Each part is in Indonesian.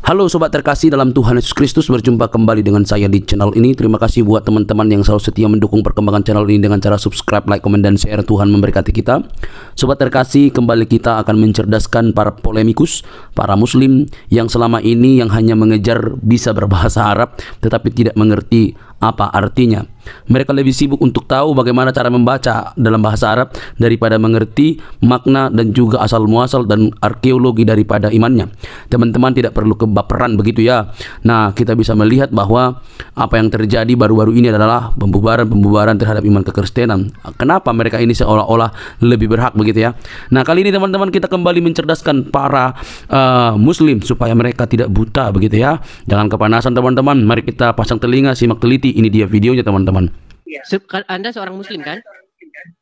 Halo sobat terkasih dalam Tuhan Yesus Kristus, berjumpa kembali dengan saya di channel ini. Terima kasih buat teman-teman yang selalu setia mendukung perkembangan channel ini dengan cara subscribe, like, komen, dan share. Tuhan memberkati kita. Sobat terkasih, kembali kita akan mencerdaskan para polemikus, para muslim yang selama ini yang hanya mengejar bisa berbahasa Arab tetapi tidak mengerti apa artinya. Mereka lebih sibuk untuk tahu bagaimana cara membaca dalam bahasa Arab daripada mengerti makna dan juga asal muasal dan arkeologi daripada imannya. Teman-teman tidak perlu kebaperan begitu ya. Nah, kita bisa melihat bahwa apa yang terjadi baru-baru ini adalah pembubaran terhadap iman kekristenan. Kenapa mereka ini seolah-olah lebih berhak begitu ya. Nah, kali ini teman-teman kita kembali mencerdaskan para muslim supaya mereka tidak buta begitu ya. Jangan kepanasan teman-teman. Mari kita pasang telinga, simak teliti. Ini dia videonya teman-teman. Anda seorang muslim kan?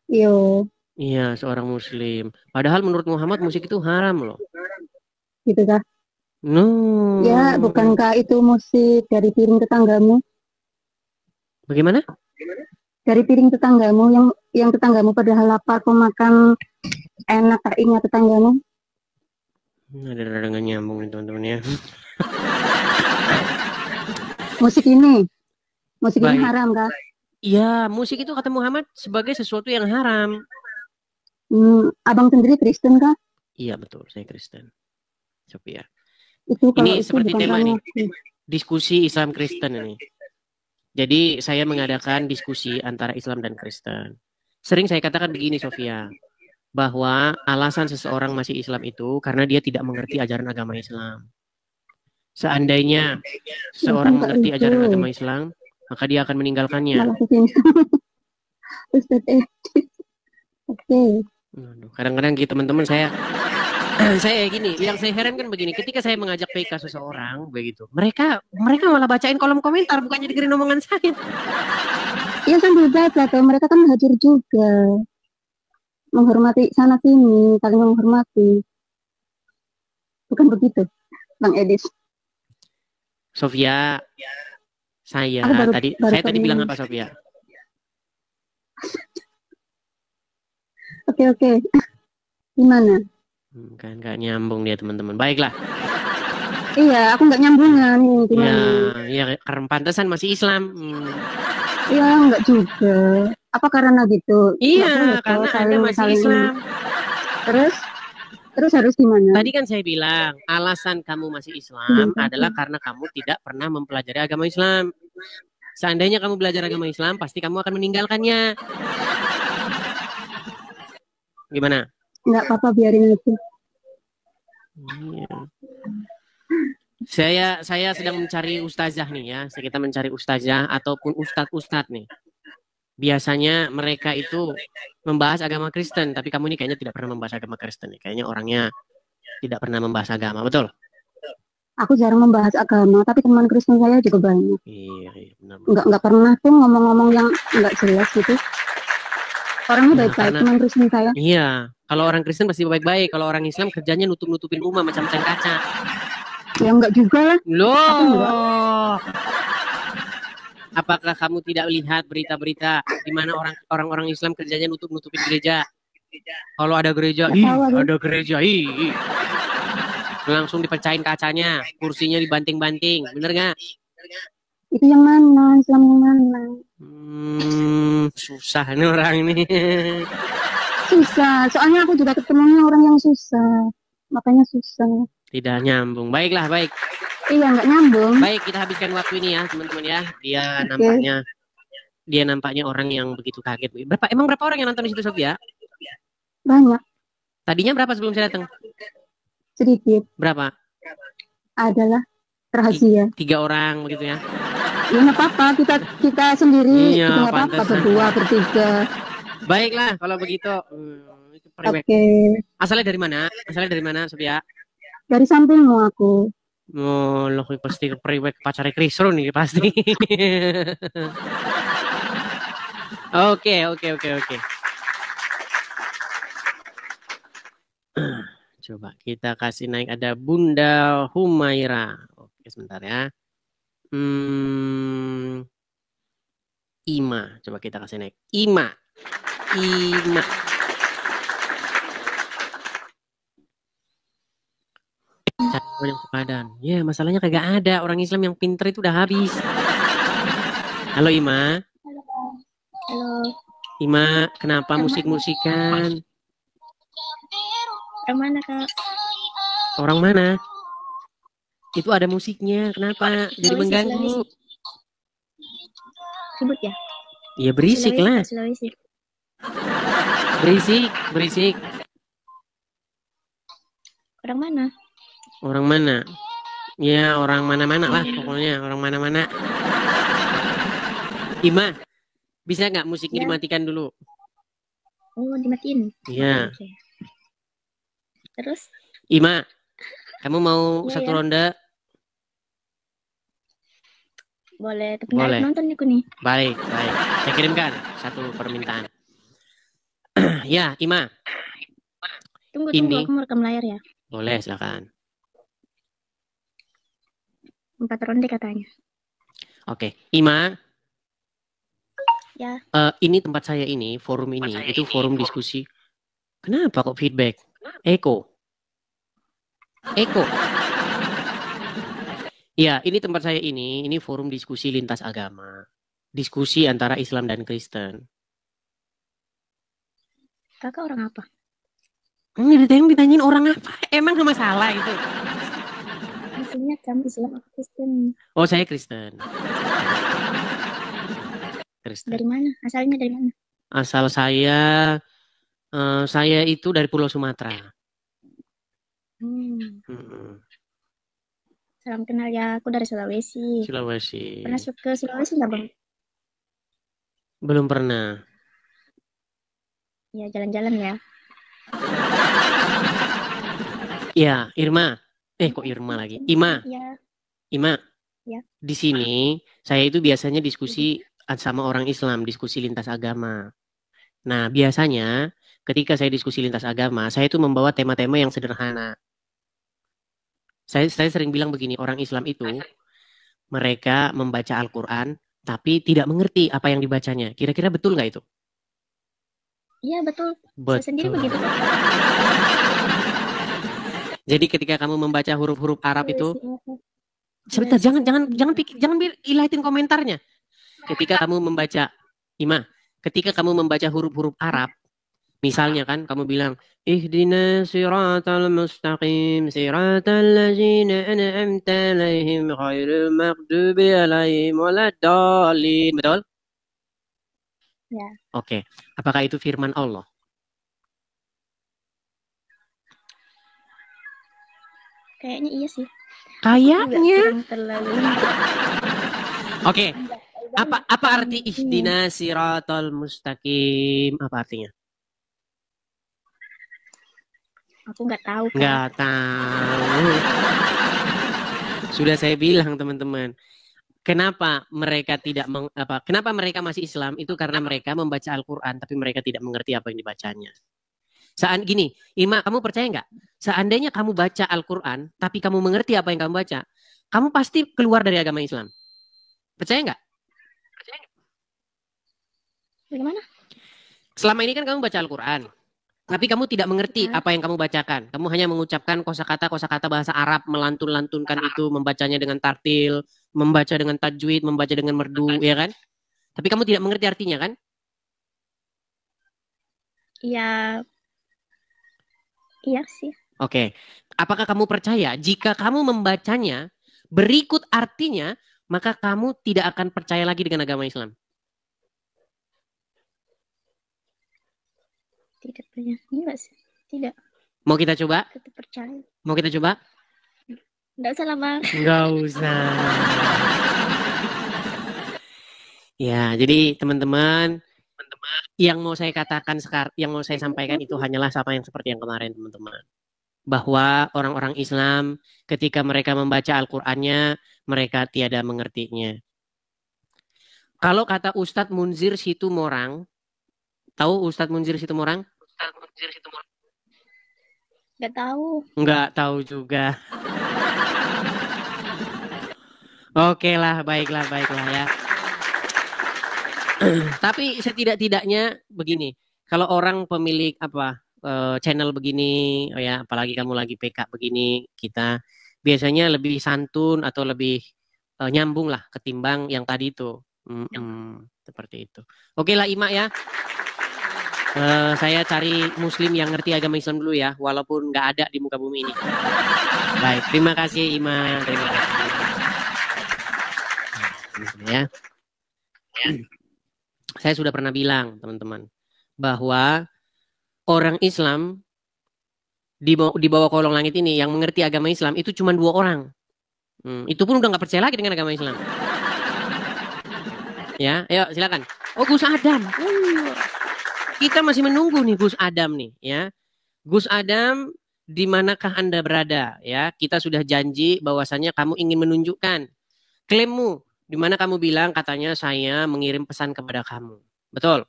Iya, seorang muslim. Padahal menurut Muhammad musik itu haram loh. gitu kah? No. Ya, bukankah itu musik dari piring tetanggamu? Bagaimana? Dari piring tetanggamu yang tetanggamu padahal lapar kau makan enak tak ingat tetanggamu? Ada dengan nyambung nih teman-teman ya. Musik ini Baik. haram kah? Iya, musik itu kata Muhammad sebagai sesuatu yang haram. Abang sendiri Kristen kah? Iya betul, saya Kristen. Sophia. Itu Ini itu seperti tema ini, muslim. diskusi Islam Kristen ini. Jadi saya mengadakan diskusi antara Islam dan Kristen. Sering saya katakan begini Sophia, bahwa alasan seseorang masih Islam itu karena dia tidak mengerti ajaran agama Islam. Seandainya seorang mengerti ajaran agama Islam, maka dia akan meninggalkannya. Oke. Kadang-kadang gitu teman-teman saya gini, yang saya heran kan begini, ketika saya mengajak PK seseorang begitu, mereka malah bacain kolom komentar, bukannya dengerin omongan saya. Iya sambil baca tuh, mereka kan hadir juga, menghormati sana sini, saling menghormati, bukan begitu, Bang Edis? Sofia, saya tadi bilang apa Sofia? Oke. Gimana? Kan nggak nyambung dia teman-teman. Baiklah. Iya, aku nggak nyambungan. Iya, karena pantesan masih Islam. Iya, nggak juga. Apa karena gitu? Iya, karena Anda masih Islam. Terus harus gimana? Tadi kan saya bilang, alasan kamu masih Islam adalah karena kamu tidak pernah mempelajari agama Islam. Seandainya kamu belajar agama Islam, pasti kamu akan meninggalkannya. Gimana? Nggak apa-apa, biarin aja. Iya. Saya sedang mencari ustazah nih ya. Kita mencari ustazah ataupun ustadz nih. Biasanya mereka itu membahas agama Kristen, tapi kamu ini kayaknya tidak pernah membahas agama Kristen nih. Kayaknya orangnya tidak pernah membahas agama, betul? Aku jarang membahas agama, tapi teman Kristen saya juga banyak. Iya, benar. Nggak pernah tuh ngomong-ngomong yang nggak jelas gitu. Orangnya baik-baik, teman Kristen saya. Iya, kalau orang Kristen pasti baik-baik. Kalau orang Islam kerjanya nutup-nutupin rumah macam-macam kaca. Ya enggak juga lah. Loh. Apakah kamu tidak lihat berita-berita di mana orang-orang Islam kerjanya nutup-nutupin gereja? Kalau ada gereja, langsung dipecahin kacanya, kursinya dibanting-banting, bener nggak? Itu yang mana? Islam yang mana? Susah nih orang ini. Susah, soalnya aku juga ketemunya orang yang susah, makanya susah. Tidak nyambung. Baiklah, baik. Iya, nggak nyambung. Baik, kita habiskan waktu ini ya, teman-teman ya. Dia nampaknya orang yang begitu kaget. Emang berapa orang yang nonton di situ, Sophia? Banyak. Tadinya berapa sebelum saya datang? Sedikit. Berapa? Adalah rahasia. 3 orang begitu ya. Ya nggak apa-apa, kita sendiri. Iya, nggak apa-apa, berdua, bertiga. Baiklah, kalau begitu. Oke. Asalnya dari mana, Sophia? Dari sampingmu aku. Oh, lo pasti priwek pacarnya Krisro nih pasti. Oke. Coba kita kasih naik, ada Bunda Humaira. Oke, sebentar ya. Ima, coba kita kasih naik. Ima. Banyak padan. Ya, masalahnya kagak ada. Orang Islam yang pinter itu udah habis. Halo Ima. Halo, Ima, kenapa Yang musik-musikan? yang mana Kak? Orang mana? Itu ada musiknya. Kenapa? Jadi Sulawesi, mengganggu. Ribut ya? Ya berisik Sulawesi, lah. Kak, Sulawesi. Berisik, berisik. Orang mana? Orang mana? Ya, orang mana-mana lah pokoknya. Orang mana-mana. Ima, bisa nggak musiknya Ya. dimatikan dulu? Oh, dimatiin. Iya. Oke. Terus? Ima, kamu mau Iya, satu ya. ronde? Boleh, tapi Boleh. nggak nonton aku nih. Baik, baik. Saya kirimkan satu permintaan. Ya, Ima. Tunggu, Ini. aku mau rekam layar ya. Boleh, silakan. 4 ronde katanya. Oke, Ima. Ya. Ini tempat saya ini, forum ini, itu forum diskusi. Kenapa kok feedback? Eko. Ya, ini tempat saya ini forum diskusi lintas agama. Diskusi antara Islam dan Kristen. Kakak orang apa? Ditanyain orang apa? Emang nggak masalah itu? Maksudnya kamu Islam atau Kristen? Oh, saya Kristen. Dari mana? Asalnya dari mana? Asal saya itu dari Pulau Sumatera. Salam kenal ya, aku dari Sulawesi. Sulawesi. Pernah ke Sulawesi nggak Bang? Belum pernah. Ya, jalan-jalan ya. Ya, Irma. Kok Irma lagi? Ima. Ya. Ima. Ya. Di sini saya itu biasanya diskusi sama orang Islam, diskusi lintas agama. Nah, biasanya ketika saya diskusi lintas agama, saya itu membawa tema-tema yang sederhana. Saya sering bilang begini, orang Islam itu mereka membaca Al-Quran tapi tidak mengerti apa yang dibacanya. Kira-kira betul nggak itu? Iya, betul. Betul. Saya sendiri begitu. Jadi ketika kamu membaca huruf-huruf Arab itu, sebentar, Iya, jangan ilahin komentarnya. Ketika kamu membaca, Ima, ketika kamu membaca huruf-huruf Arab, misalnya kan kamu bilang, Ihdinas siratal mustaqim, siratal ladzina an'amta 'alaihim ghairil maghdubi 'alaihim waladdallin. Betul? Ya. Oke. Apakah itu firman Allah? Kayaknya iya sih. Kayaknya. Terlalu. Oke. Apa arti ihdinas siratal mustaqim? Apa artinya? Aku nggak tahu. Nggak tahu. Sudah saya bilang teman-teman. Kenapa mereka kenapa mereka masih Islam? Itu karena mereka membaca Al-Quran tapi mereka tidak mengerti apa yang dibacanya. Gini, Ima, kamu percaya nggak? Seandainya kamu baca Al-Quran tapi kamu mengerti apa yang kamu baca, kamu pasti keluar dari agama Islam. Percaya nggak? Bagaimana? Selama ini kan kamu baca Al-Quran, tapi kamu tidak mengerti apa yang kamu bacakan. Kamu hanya mengucapkan kosakata bahasa Arab, melantun-lantunkan itu, membacanya dengan tartil, membaca dengan tajwid, membaca dengan merdu, ya kan? Tapi kamu tidak mengerti artinya, kan? Iya. Iya sih. Oke. Apakah kamu percaya jika kamu membacanya berikut artinya, maka kamu tidak akan percaya lagi dengan agama Islam? Tidak punya. Enggak sih. Tidak. Mau kita coba? Tetap percaya. Mau kita coba? Enggak usah lah, Bang. Enggak usah. Ya, jadi teman-teman, yang mau saya katakan sekarang, yang mau saya sampaikan itu hanyalah sama yang seperti yang kemarin, teman-teman. Bahwa orang-orang Islam ketika mereka membaca Al-Qur'annya, mereka tiada mengertinya. Kalau kata Ustadz Munzir Situmorang, tahu Ustadz Munzir Situmorang? Nggak tahu. Nggak tahu juga. Oke lah, baiklah ya. Tapi setidak-tidaknya begini, kalau orang pemilik channel begini, apalagi kamu lagi PK begini, kita biasanya lebih santun atau lebih nyambung lah ketimbang yang tadi itu. Seperti itu. Oke lah Ima ya. Saya cari muslim yang ngerti agama Islam dulu ya, walaupun nggak ada di muka bumi ini. Baik, terima kasih Ima. Terima kasih. Ya. Saya sudah pernah bilang teman-teman bahwa orang Islam di bawah kolong langit ini yang mengerti agama Islam itu cuma 2 orang. Itu pun udah nggak percaya lagi dengan agama Islam. Ya, ayo silakan. Oh, Gus Adam. Kita masih menunggu nih Gus Adam nih, ya. Gus Adam, di manakah Anda berada? Ya, kita sudah janji bahwasannya kamu ingin menunjukkan klaimmu, di mana kamu bilang katanya saya mengirim pesan kepada kamu. Betul?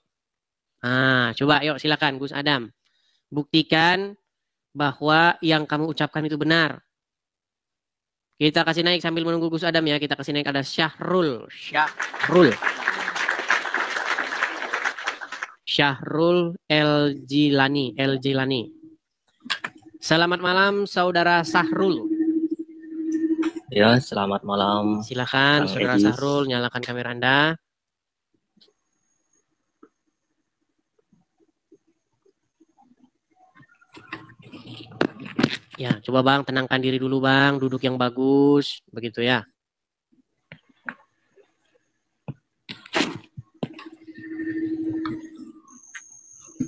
Nah, coba yuk silakan Gus Adam. Buktikan bahwa yang kamu ucapkan itu benar. Kita kasih naik sambil menunggu Gus Adam ya. Kita kasih naik ada Syahrul. Syahrul El Jilani. Selamat malam saudara Syahrul. Ya, selamat malam. Silakan Kang saudara Edis. Syahrul, nyalakan kamera Anda. Ya, coba Bang, tenangkan diri dulu Bang, duduk yang bagus, begitu ya.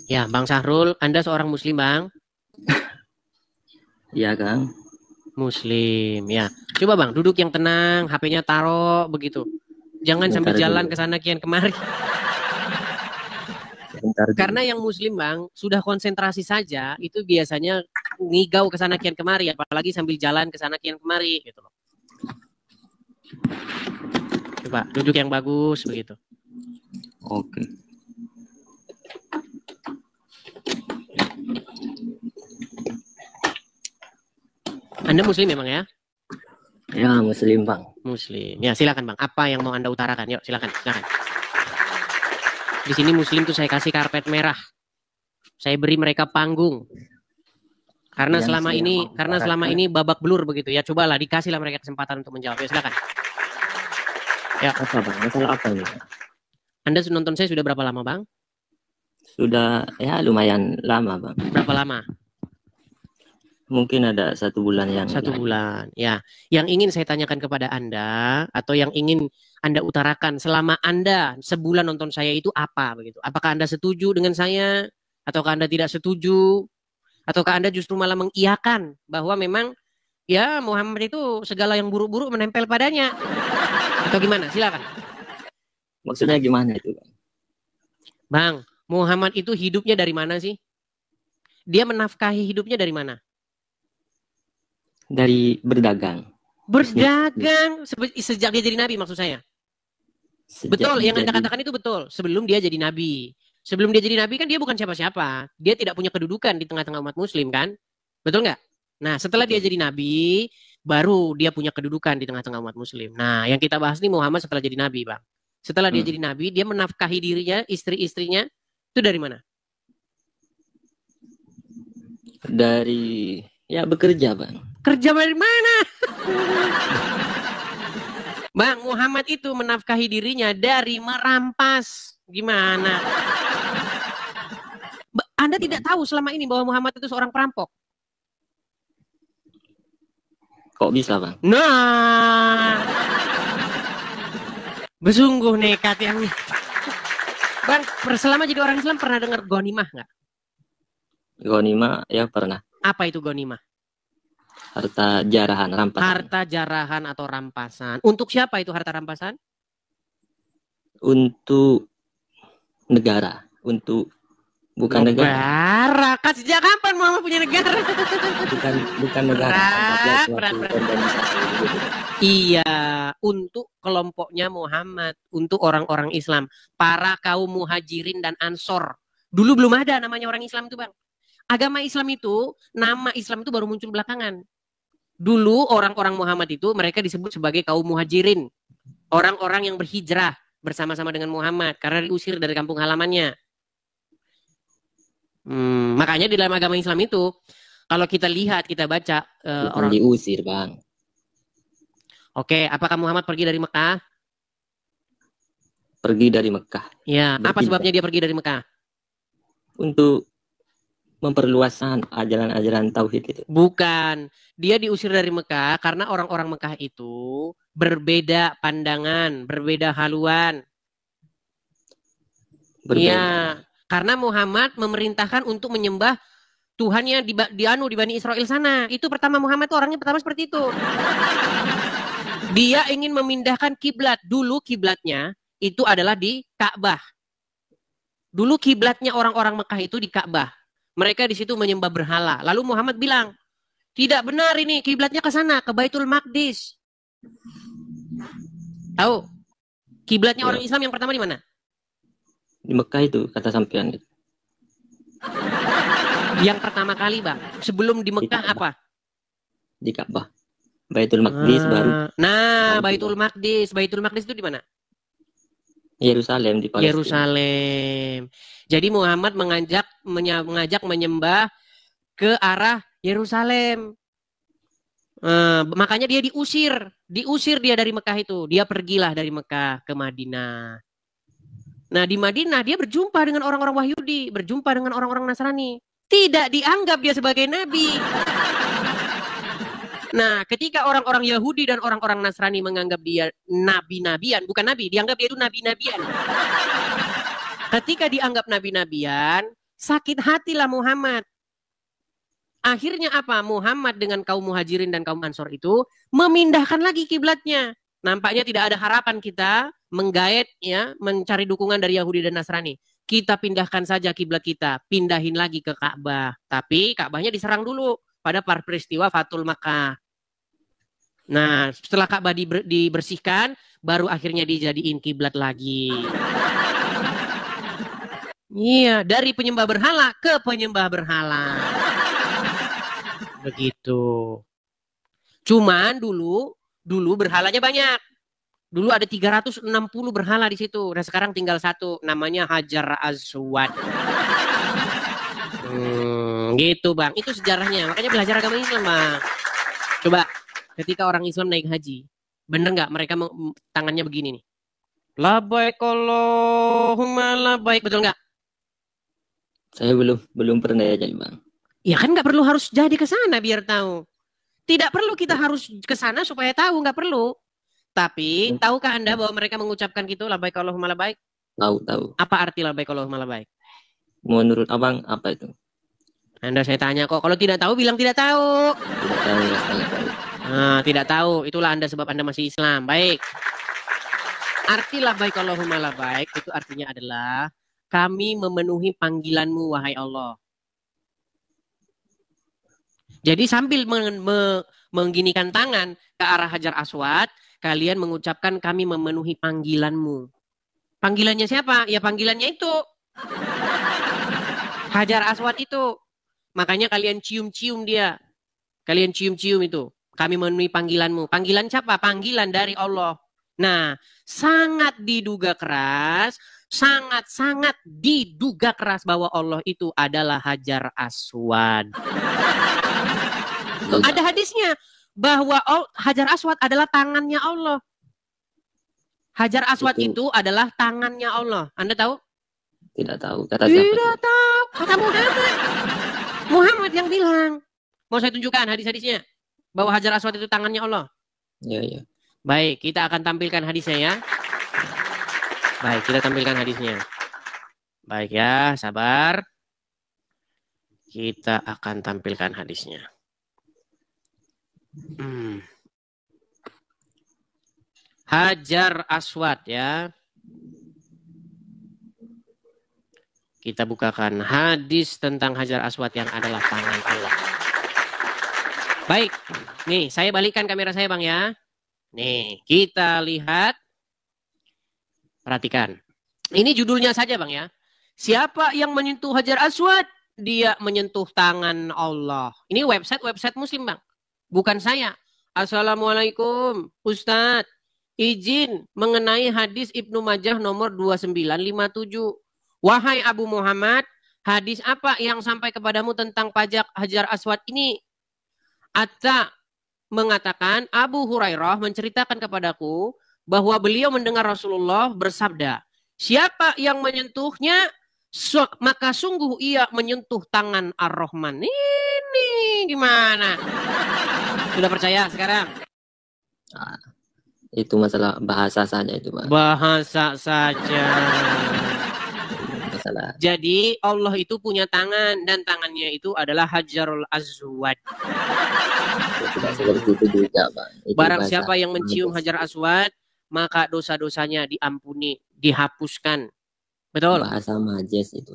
Ya, Bang Syahrul, Anda seorang Muslim Bang? Iya, Kang. Muslim, ya. Coba Bang, duduk yang tenang, HP-nya taruh, begitu. Jangan sambil Bentar jalan dulu. ke sana kian kemari. Bentar dulu. Karena yang Muslim Bang, sudah konsentrasi saja, itu biasanya ngigau ke sana kian kemari, apalagi sambil jalan ke sana kian kemari, gitu loh. Coba duduk yang bagus, begitu. Oke. Anda Muslim memang ya? Ya, Muslim, Bang. Muslim. Ya, silakan Bang. Apa yang mau Anda utarakan? Yuk, silakan. Di sini Muslim tuh saya kasih karpet merah. Saya beri mereka panggung. Karena Yang selama ini babak belur begitu ya. Cobalah dikasihlah mereka kesempatan untuk menjawab. Ya, silakan. Ya. Apa, Bang? Masalah apa ini? Anda nonton saya sudah berapa lama, Bang? Sudah, ya lumayan lama, Bang. Berapa lama? Mungkin ada 1 bulan yang 1 bulan. Ya, yang ingin saya tanyakan kepada Anda atau yang ingin Anda utarakan selama Anda sebulan nonton saya itu apa begitu? Apakah Anda setuju dengan saya ataukah Anda tidak setuju? Ataukah Anda justru malah mengiyakan bahwa memang ya Muhammad itu segala yang buruk-buruk menempel padanya? Atau gimana? Silakan. Maksudnya gimana itu, Bang? Bang, Muhammad itu hidupnya dari mana sih? Dia menafkahi hidupnya dari mana? Dari berdagang. Berdagang sejak dia jadi nabi maksud saya. Betul, yang Anda katakan itu betul. Sebelum dia jadi nabi. Sebelum dia jadi nabi kan dia bukan siapa-siapa. Dia tidak punya kedudukan di tengah-tengah umat muslim kan? Betul nggak? Nah, setelah dia jadi nabi, baru dia punya kedudukan di tengah-tengah umat muslim. Nah, yang kita bahas nih Muhammad setelah jadi nabi, Bang. Setelah dia jadi nabi, dia menafkahi dirinya, istri-istrinya. Itu dari mana? Dari, ya bekerja, Bang. Kerja dari mana? Bang, Muhammad itu menafkahi dirinya dari merampas. Gimana? Anda tidak tahu selama ini bahwa Muhammad itu seorang perampok? Kok bisa, Bang? Nah, bersungguh nekat yang Bang, selama jadi orang Islam pernah dengar ghanimah nggak? Ghanimah, ya pernah. Apa itu ghanimah? Harta jarahan, rampasan. Harta jarahan atau rampasan. Untuk siapa itu harta rampasan? Untuk negara. Untuk bukan negara. Kan sejak kapan Muhammad punya negara? Bukan negara. Berat. Organisasi gitu. Iya, untuk kelompoknya Muhammad, untuk orang-orang Islam, para kaum muhajirin dan ansor. Dulu belum ada namanya orang Islam itu, Bang. Agama Islam itu, nama Islam itu baru muncul belakangan. Dulu orang-orang Muhammad itu mereka disebut sebagai kaum muhajirin. Orang-orang yang berhijrah bersama-sama dengan Muhammad karena diusir dari kampung halamannya. Makanya di dalam agama Islam itu, kalau kita lihat, kita baca Bukan diusir, Bang. Oke, apakah Muhammad pergi dari Mekah? Pergi dari Mekah Ya, apa Berpindah. sebabnya dia pergi dari Mekah? untuk memperluas ajaran-ajaran tauhid itu. Bukan, dia diusir dari Mekah karena orang-orang Mekah itu berbeda pandangan, berbeda haluan. Berbeda. Iya, karena Muhammad memerintahkan untuk menyembah Tuhannya di Bani Israel sana. Itu pertama Muhammad tuh orangnya pertama seperti itu. Dia ingin memindahkan kiblat. Dulu kiblatnya itu adalah di Ka'bah. Dulu kiblatnya orang-orang Mekah itu di Ka'bah. Mereka di situ menyembah berhala. Lalu Muhammad bilang, tidak benar ini, kiblatnya ke sana, ke Baitul Maqdis. Tahu? Kiblatnya orang Islam yang pertama di mana? Di Mekah itu kata sampean itu. Yang pertama kali, Bang. Sebelum di Mekah apa? Di Ka'bah. Baitul Maqdis baru. Nah, Baitul Maqdis. Baitul Maqdis itu di mana? Yerusalem di Palestina. Yerusalem. Jadi Muhammad mengajak menyembah ke arah Yerusalem. Makanya dia diusir dia dari Mekah itu. Dia pergilah dari Mekah ke Madinah. Nah, di Madinah dia berjumpa dengan orang-orang Yahudi, berjumpa dengan orang-orang Nasrani. Tidak dianggap dia sebagai nabi. Nah, ketika orang-orang Yahudi dan orang-orang Nasrani menganggap dia nabi-nabian, bukan nabi, dianggap dia itu nabi-nabian. Ketika dianggap nabi-nabian, sakit hatilah Muhammad. Akhirnya apa? Muhammad dengan kaum Muhajirin dan kaum Ansor itu memindahkan lagi kiblatnya. Nampaknya tidak ada harapan kita menggait ya, mencari dukungan dari Yahudi dan Nasrani. Kita pindahkan saja kiblat kita, pindahin lagi ke Ka'bah. Tapi Ka'bahnya diserang dulu pada peristiwa Fathul Makkah. Nah, setelah Ka'bah dibersihkan, baru akhirnya dijadiin kiblat lagi. Iya, dari penyembah berhala ke penyembah berhala. Begitu. Cuman dulu berhalanya banyak. Dulu ada 360 berhala di situ. Dan sekarang tinggal satu, namanya Hajar Aswad. Gitu Bang, itu sejarahnya. Makanya belajar agama Islam Bang. Coba, ketika orang Islam naik haji, bener nggak mereka tangannya begini nih? Labbaik Allahumma labbaik, betul nggak? Saya belum pernah ya jadi Bang. Ya kan nggak perlu harus jadi ke sana biar tahu. Tidak perlu kita harus ke sana supaya tahu, nggak perlu. Tapi tahukah Anda bahwa mereka mengucapkan gitu, labbaik Allahumma labbaik? Tahu. Apa arti labbaik Allahumma labbaik? Menurut Abang apa itu? Anda saya tanya kok, kalau tidak tahu bilang tidak tahu. Tidak tahu ya, saya tahu. Nah, tidak tahu, itulah Anda sebab Anda masih Islam. Baik. Arti labbaik Allahumma labbaik itu artinya adalah kami memenuhi panggilanmu wahai Allah. Jadi sambil mengginikan tangan ke arah Hajar Aswad, kalian mengucapkan kami memenuhi panggilanmu. Panggilannya siapa? Ya panggilannya itu. Hajar Aswad itu. Makanya kalian cium-cium dia. Kalian cium-cium itu. Kami memenuhi panggilanmu. Panggilan siapa? Panggilan dari Allah. Nah, sangat diduga keras, sangat-sangat diduga keras bahwa Allah itu adalah Hajar Aswad. Ada hadisnya bahwa Hajar Aswad adalah tangannya Allah. Hajar Aswad itu adalah tangannya Allah. Anda tahu? Tidak tahu. Kata siapa? Tidak tahu. Kata Muhammad. Muhammad yang bilang. Mau saya tunjukkan hadis-hadisnya. Bahwa Hajar Aswad itu tangannya Allah. Ya. Baik, kita akan tampilkan hadisnya ya. Baik, kita tampilkan hadisnya. Baik ya, sabar. Kita akan tampilkan hadisnya. Hajar Aswad ya. Kita bukakan hadis tentang Hajar Aswad yang adalah tangan Allah. Baik, nih saya balikkan kamera saya Bang ya. Nih, kita lihat. Perhatikan. Ini judulnya saja Bang ya. Siapa yang menyentuh Hajar Aswad? Dia menyentuh tangan Allah. Ini website Muslim Bang. Bukan saya. Assalamualaikum Ustadz. Izin mengenai hadis Ibnu Majah nomor 2957. Wahai Abu Muhammad, hadis apa yang sampai kepadamu tentang pajak Hajar Aswad ini? Atta mengatakan Abu Hurairah menceritakan kepadaku bahwa beliau mendengar Rasulullah bersabda, siapa yang menyentuhnya, maka sungguh ia menyentuh tangan Ar-Rahman. Ini gimana? Sudah percaya sekarang? Ah, itu masalah bahasa saja itu, Pak. Bahasa saja. Masalah. Jadi Allah itu punya tangan dan tangannya itu adalah Hajarul Aswad. Tidak seperti itu juga, Pak. Itu Barang bahasa siapa yang mencium majas. Hajar Aswad, maka dosa-dosanya diampuni, dihapuskan. Betul? Bahasa majas itu.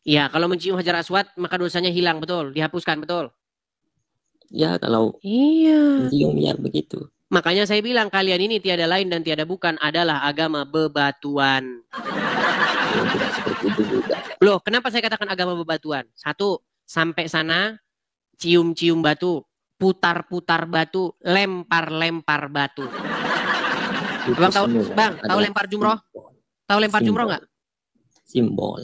Iya, kalau mencium Hajar Aswad, maka dosanya hilang, betul? Dihapuskan, betul? Ya kalau Iya. mencium ya begitu. Makanya saya bilang kalian ini tiada lain dan tiada bukan adalah agama bebatuan. Tidak seperti itu juga. Loh, kenapa saya katakan agama bebatuan? Satu, sampai sana cium-cium batu, putar-putar batu, lempar-lempar batu. Itu Bang tahu, semua Bang, tahu adalah lempar jumroh? simbol. Tahu lempar Simbol. jumroh nggak? Simbol.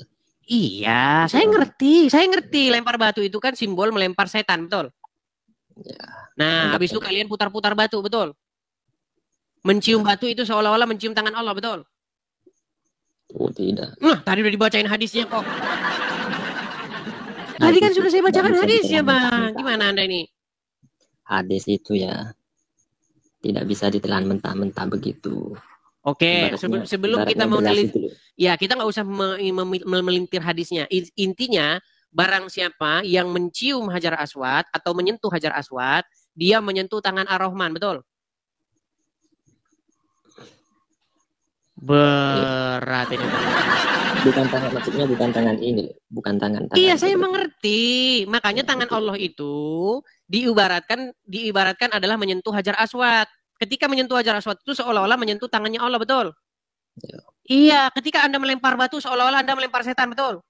Iya, saya ngerti. Lempar batu itu kan simbol melempar setan, betul? Ya. Nah, Anggap habis itu saja. kalian putar-putar batu, betul? Mencium batu itu seolah-olah mencium tangan Allah, betul? Oh tidak. Nah, tadi udah dibacain hadisnya kok. Tadi kan sudah saya bacakan hadisnya, Bang. Gimana Anda ini? Hadis itu ya tidak bisa ditelan mentah-mentah begitu. Oke, Ibaratnya- sebelum kita ibaratnya mau beras ngelis, itu loh. ya kita nggak usah melintir hadisnya. Intinya, barang siapa yang mencium Hajar Aswad atau menyentuh Hajar Aswad, dia menyentuh tangan Ar-Rahman, betul? Berat ini. Bukan tangan, maksudnya bukan tangan ini loh. Bukan tangan. Iya, saya seperti- mengerti. Makanya tangan Allah itu diibaratkan adalah menyentuh Hajar Aswad. Ketika menyentuh Hajar Aswad itu seolah-olah menyentuh tangannya Allah, betul? Ya. Iya, ketika Anda melempar batu seolah-olah Anda melempar setan, betul?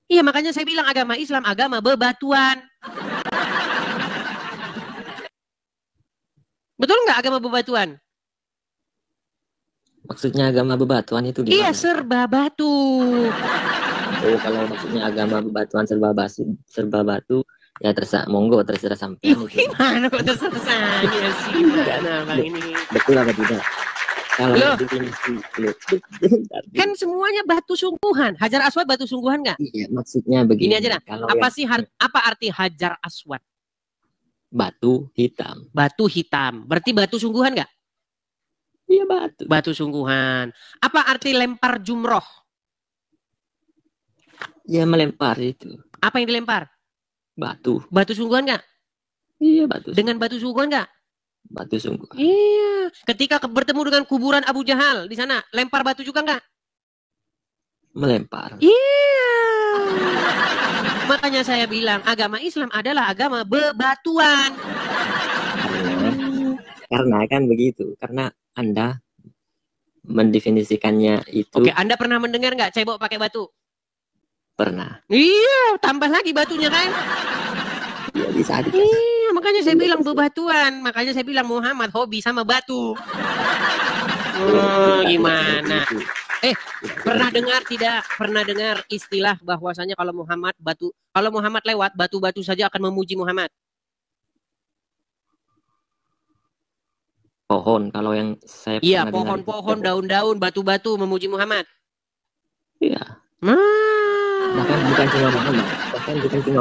Iya, makanya saya bilang agama Islam agama bebatuan. Betul nggak agama bebatuan? Maksudnya agama bebatuan itu Iya, gimana? serba batu. Oh, kalau maksudnya agama bebatuan serba batu, ya terserah, monggo terserah sampai. Ih, gimana kok terserah saya sih? Gimana Bang ini? Betul apa tidak? Kalau Loh. definisi loh, Kan semuanya batu sungguhan. Hajar Aswad batu sungguhan nggak? iya, maksudnya begini. Ini aja dah. Kalau Apa yang sih apa arti Hajar Aswad? batu hitam, Batu hitam. Berarti batu sungguhan nggak? iya batu. Batu sungguhan. Apa arti lempar jumroh? Ya melempar itu Apa yang dilempar? batu. Batu sungguhan nggak? Iya batu. Dengan batu sungguhan nggak? Batu sungguh. Iya. Ketika bertemu dengan kuburan Abu Jahal di sana, lempar batu juga nggak? Melempar. Iya. Makanya saya bilang agama Islam adalah agama bebatuan. Karena kan begitu. Karena Anda mendefinisikannya itu Oke, Anda pernah mendengar nggak cebok pakai batu? pernah. Iya, tambah lagi batunya kan? Ya bisa aja. Iya, makanya saya bilang bebatuan. Makanya saya bilang Muhammad hobi sama batu. Oh, gimana? Pernah dengar tidak? Pernah dengar istilah bahwasanya kalau Muhammad lewat, batu-batu saja akan memuji Muhammad. Pohon kalau yang saya Iya, pernah dengar itu pohon-pohon, daun-daun, batu-batu memuji Muhammad. Iya. Nah. Bahkan bukan cuma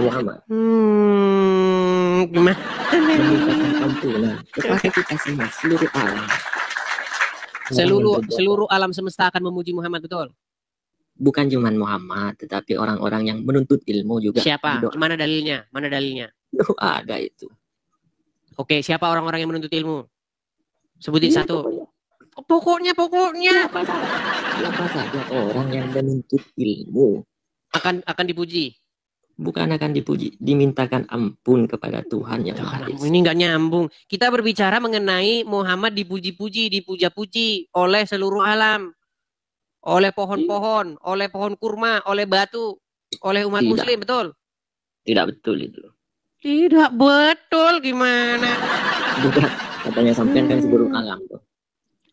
Muhammad. Gimana? Memintakan ampunan kepada kita semua seluruh alam. Seluruh alam semesta akan memuji Muhammad, betul? Bukan cuma Muhammad, tetapi orang-orang yang menuntut ilmu juga. Siapa? berdoa. Mana dalilnya? Mana dalilnya? Ada itu. Oke, siapa orang-orang yang menuntut ilmu? Sebutin Iya, satu. Pokoknya. Siapa saja orang yang menuntut ilmu Akan dipuji. bukan akan dipuji, dimintakan ampun kepada Tuhan yang Maha Esa. Ini nggak nyambung. Kita berbicara mengenai Muhammad dipuji-puji, dipuja-puji oleh seluruh alam. Oleh pohon-pohon, oleh pohon kurma, oleh batu, oleh umat Tidak. muslim, betul? Tidak betul itu. Tidak betul, gimana? Bukan, katanya sampean kan seluruh alam tuh.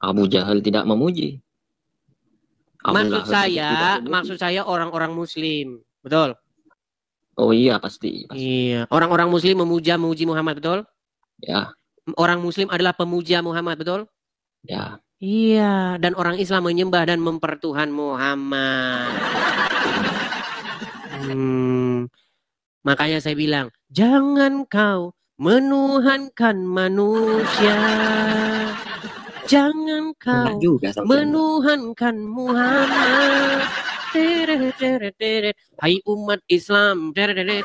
Abu Jahal tidak memuji. Abu Lahab juga tidak memuji. Maksud saya orang-orang muslim, betul? Oh iya pasti. Iya, orang-orang Muslim memuji Muhammad, betul? Ya, Orang Muslim adalah pemuja Muhammad, betul? ya. Iya, dan orang Islam menyembah dan mempertuhan Muhammad. Makanya saya bilang, jangan kau menuhankan manusia. Jangan Enggak kau juga sampai menuhankan Muhammad. Teret, teret, teret. Hai umat Islam. Teret, teret.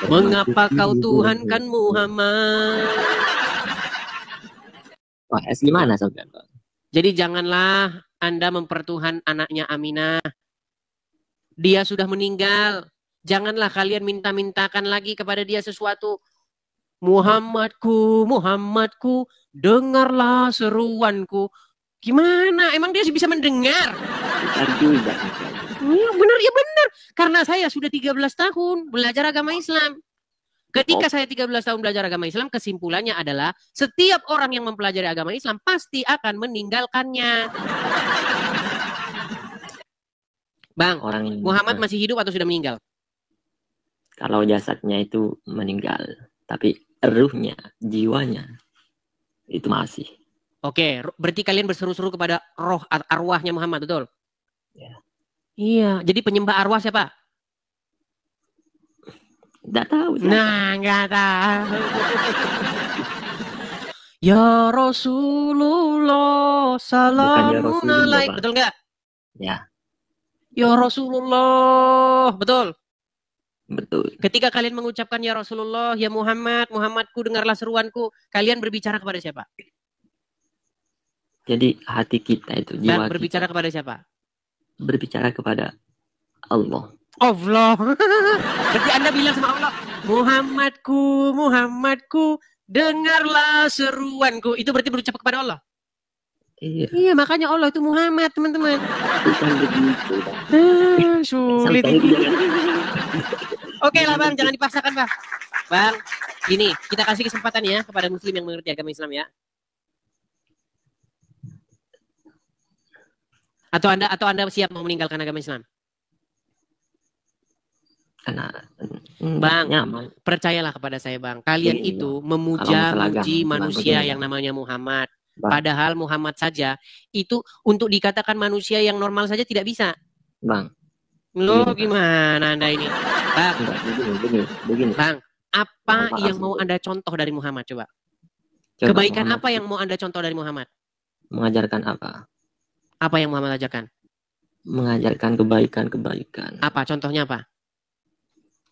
Mengapa kau tuhankan Muhammad? Wah, gimana sampai Bang? Jadi janganlah Anda mempertuhan anaknya Aminah. Dia sudah meninggal. Janganlah kalian minta-mintakan lagi kepada dia sesuatu. Muhammadku, Muhammadku, dengarlah seruanku. Gimana? Emang dia bisa mendengar? Bentar juga. Ya benar, ya benar. Karena saya sudah 13 tahun belajar agama Islam. Ketika saya 13 tahun belajar agama Islam, kesimpulannya adalah setiap orang yang mempelajari agama Islam pasti akan meninggalkannya. Bang, Orang yang Muhammad masih hidup atau sudah meninggal? kalau jasadnya itu meninggal, tapi ruhnya, jiwanya itu masih. Oke, berarti kalian berseru-seru kepada roh arwahnya Muhammad, betul? Ya. Iya, jadi penyembah arwah siapa? Nggak tahu. Nah, nggak tahu. Ya Rasulullah, salamun alaik. Betul nggak? Ya. Ya Rasulullah, betul. Betul. Ketika kalian mengucapkan ya Rasulullah, ya Muhammad, Muhammadku, dengarlah seruanku, kalian berbicara kepada siapa? Jadi hati kita itu, jiwa berbicara kita, kepada siapa? berbicara kepada Allah. Allah. Berarti Anda bilang sama Allah, Muhammadku, Muhammadku, dengarlah seruanku. Itu berarti berucap kepada Allah. Iya. Iya, makanya Allah itu Muhammad, teman-teman. Bukan begitu, Bang. Sulit. Oke lah, Bang, jangan dipaksakan, Bang. Bang, gini, kita kasih kesempatan ya kepada muslim yang mengerti agama Islam ya. Atau Anda siap mau meninggalkan agama Islam? Karena Bang, nyaman. Percayalah kepada saya, Bang. Kalian Begini, itu Bang. memuji manusia yang namanya Muhammad. Bang. Padahal Muhammad saja itu untuk dikatakan manusia yang normal saja tidak bisa. Bang. Loh, gimana Anda ini? Bang. Begini. Bang, apa yang mau Anda contoh dari Muhammad coba? Kebaikan Muhammad apa yang mau Anda contoh dari Muhammad? Mengajarkan apa? Apa yang Muhammad ajarkan? Mengajarkan kebaikan. Apa? Contohnya apa?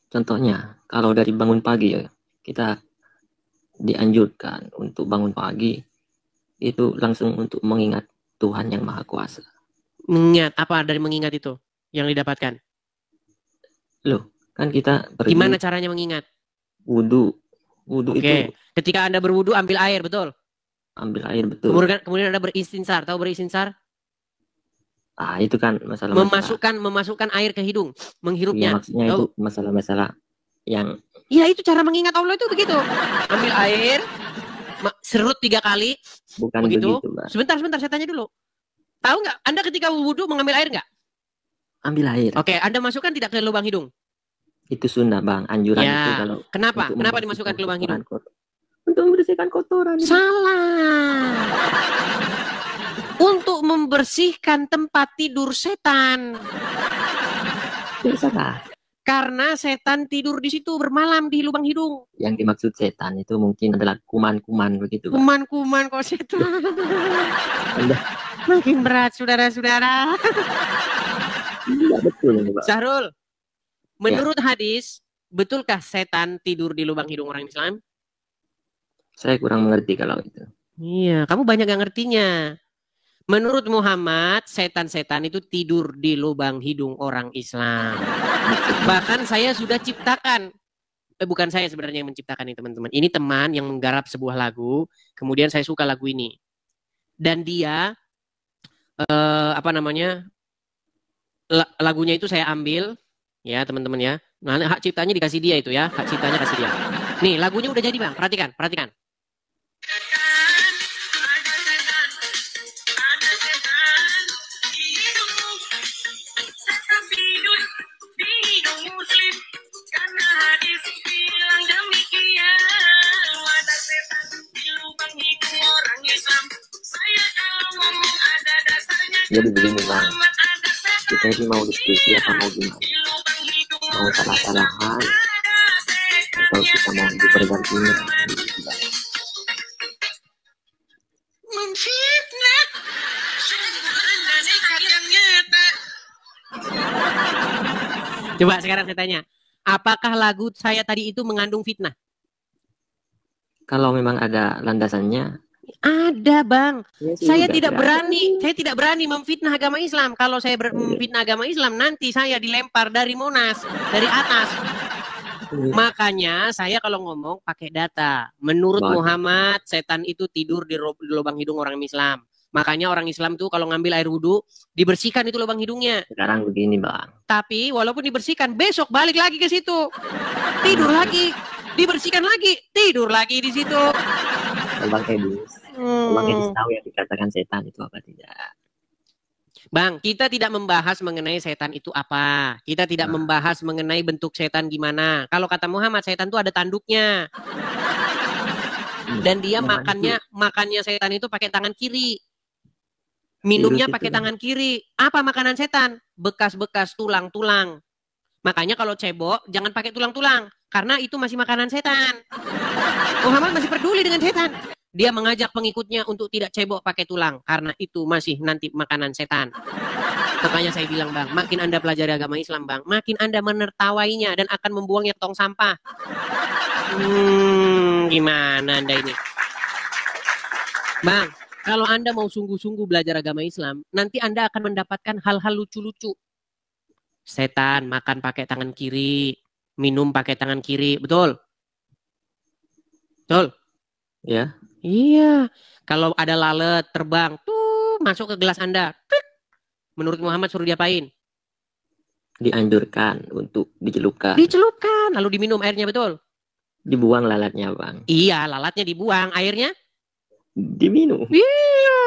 Contohnya, kalau dari bangun pagi ya, kita dianjurkan untuk bangun pagi, itu langsung untuk mengingat Tuhan yang Maha Kuasa. Mengingat? Apa dari mengingat itu yang didapatkan? Loh, kan kita pergi. Gimana caranya mengingat? Wudhu itu. Ketika Anda berwudhu, ambil air, betul? Ambil air, betul. Kemudian Anda beristinsar. Tahu beristinsar? Itu kan masalah memasukkan air ke hidung, menghirupnya. Ya, maksudnya itu masalah-masalah yang. Ya itu cara mengingat Allah itu begitu. Ambil air, serut 3 kali. Bukan begitu, Mbak. Sebentar, saya tanya dulu. Tahu nggak? Anda ketika wudhu mengambil air nggak? Ambil air. Oke, Anda masukkan tidak ke lubang hidung? Itu sunnah, Bang. Anjuran ya. itu kalau. Kenapa dimasukkan ke lubang hidung? Untuk membersihkan kotoran. Salah. Untuk membersihkan tempat tidur setan. Salah. Karena setan tidur di situ bermalam di lubang hidung. Yang dimaksud setan itu mungkin adalah kuman-kuman begitu. Kuman-kuman kok setan. Makin berat, saudara-saudara. Iya, betul ini, Pak. Syahrul, menurut hadis, betulkah setan tidur di lubang hidung orang Islam? Saya kurang mengerti kalau itu. Iya, kamu banyak gak ngertinya. Menurut Muhammad, setan-setan itu tidur di lubang hidung orang Islam. Bahkan saya sudah ciptakan. Bukan saya sebenarnya yang menciptakan ini, teman-teman. Ini teman yang menggarap sebuah lagu. Kemudian saya suka lagu ini. Dan dia, lagunya itu saya ambil. Ya, teman-teman ya. Nah, hak ciptanya dikasih dia itu ya. Hak ciptanya kasih dia. Nih, lagunya udah jadi, Bang. Perhatikan. Jadi begini Bang, kita ini mau diskusi apa mau gimana? Mau salah-salahan atau kita mau dipergantinya? Memfitnah. Coba sekarang saya tanya, apakah lagu saya tadi itu mengandung fitnah? Kalau memang ada landasannya, Ada Bang. ya Saya sudah, tidak berarti. berani memfitnah agama Islam. Kalau saya memfitnah agama Islam, nanti saya dilempar dari Monas, dari atas. Makanya saya kalau ngomong pakai data. Menurut Bagus. Muhammad, setan itu tidur di lubang hidung orang Islam. Makanya orang Islam tuh kalau ngambil air wudhu, dibersihkan itu lubang hidungnya. Sekarang begini Bang, Tapi walaupun dibersihkan, besok balik lagi ke situ. Tidur lagi. Dibersihkan lagi. Tidur lagi di situ. Bang Edis tahu yang dikatakan setan itu apa tidak? Bang, kita tidak membahas mengenai setan itu apa. Kita tidak membahas mengenai bentuk setan gimana. Kalau kata Muhammad, setan itu ada tanduknya. Dan dia makannya setan itu pakai tangan kiri. Minumnya pakai tangan kiri. Apa makanan setan? Bekas-bekas tulang-tulang. Makanya kalau cebok, jangan pakai tulang-tulang. Karena itu masih makanan setan. Muhammad masih peduli dengan setan. Dia mengajak pengikutnya untuk tidak cebok pakai tulang. Karena itu masih nanti makanan setan. Makanya saya bilang Bang, makin Anda pelajari agama Islam Bang, makin Anda menertawainya dan akan membuangnya ke tong sampah. Gimana Anda ini? Bang, kalau Anda mau sungguh-sungguh belajar agama Islam, nanti Anda akan mendapatkan hal-hal lucu-lucu. Setan makan pakai tangan kiri, minum pakai tangan kiri, betul? Betul? Ya. Iya. Kalau ada lalat terbang, tuh masuk ke gelas Anda. Menurut Muhammad suruh diapain? Dianjurkan untuk dicelupkan. Dicelupkan, lalu diminum airnya, betul? Dibuang lalatnya Bang. Iya, lalatnya dibuang, airnya? Diminum. Iya.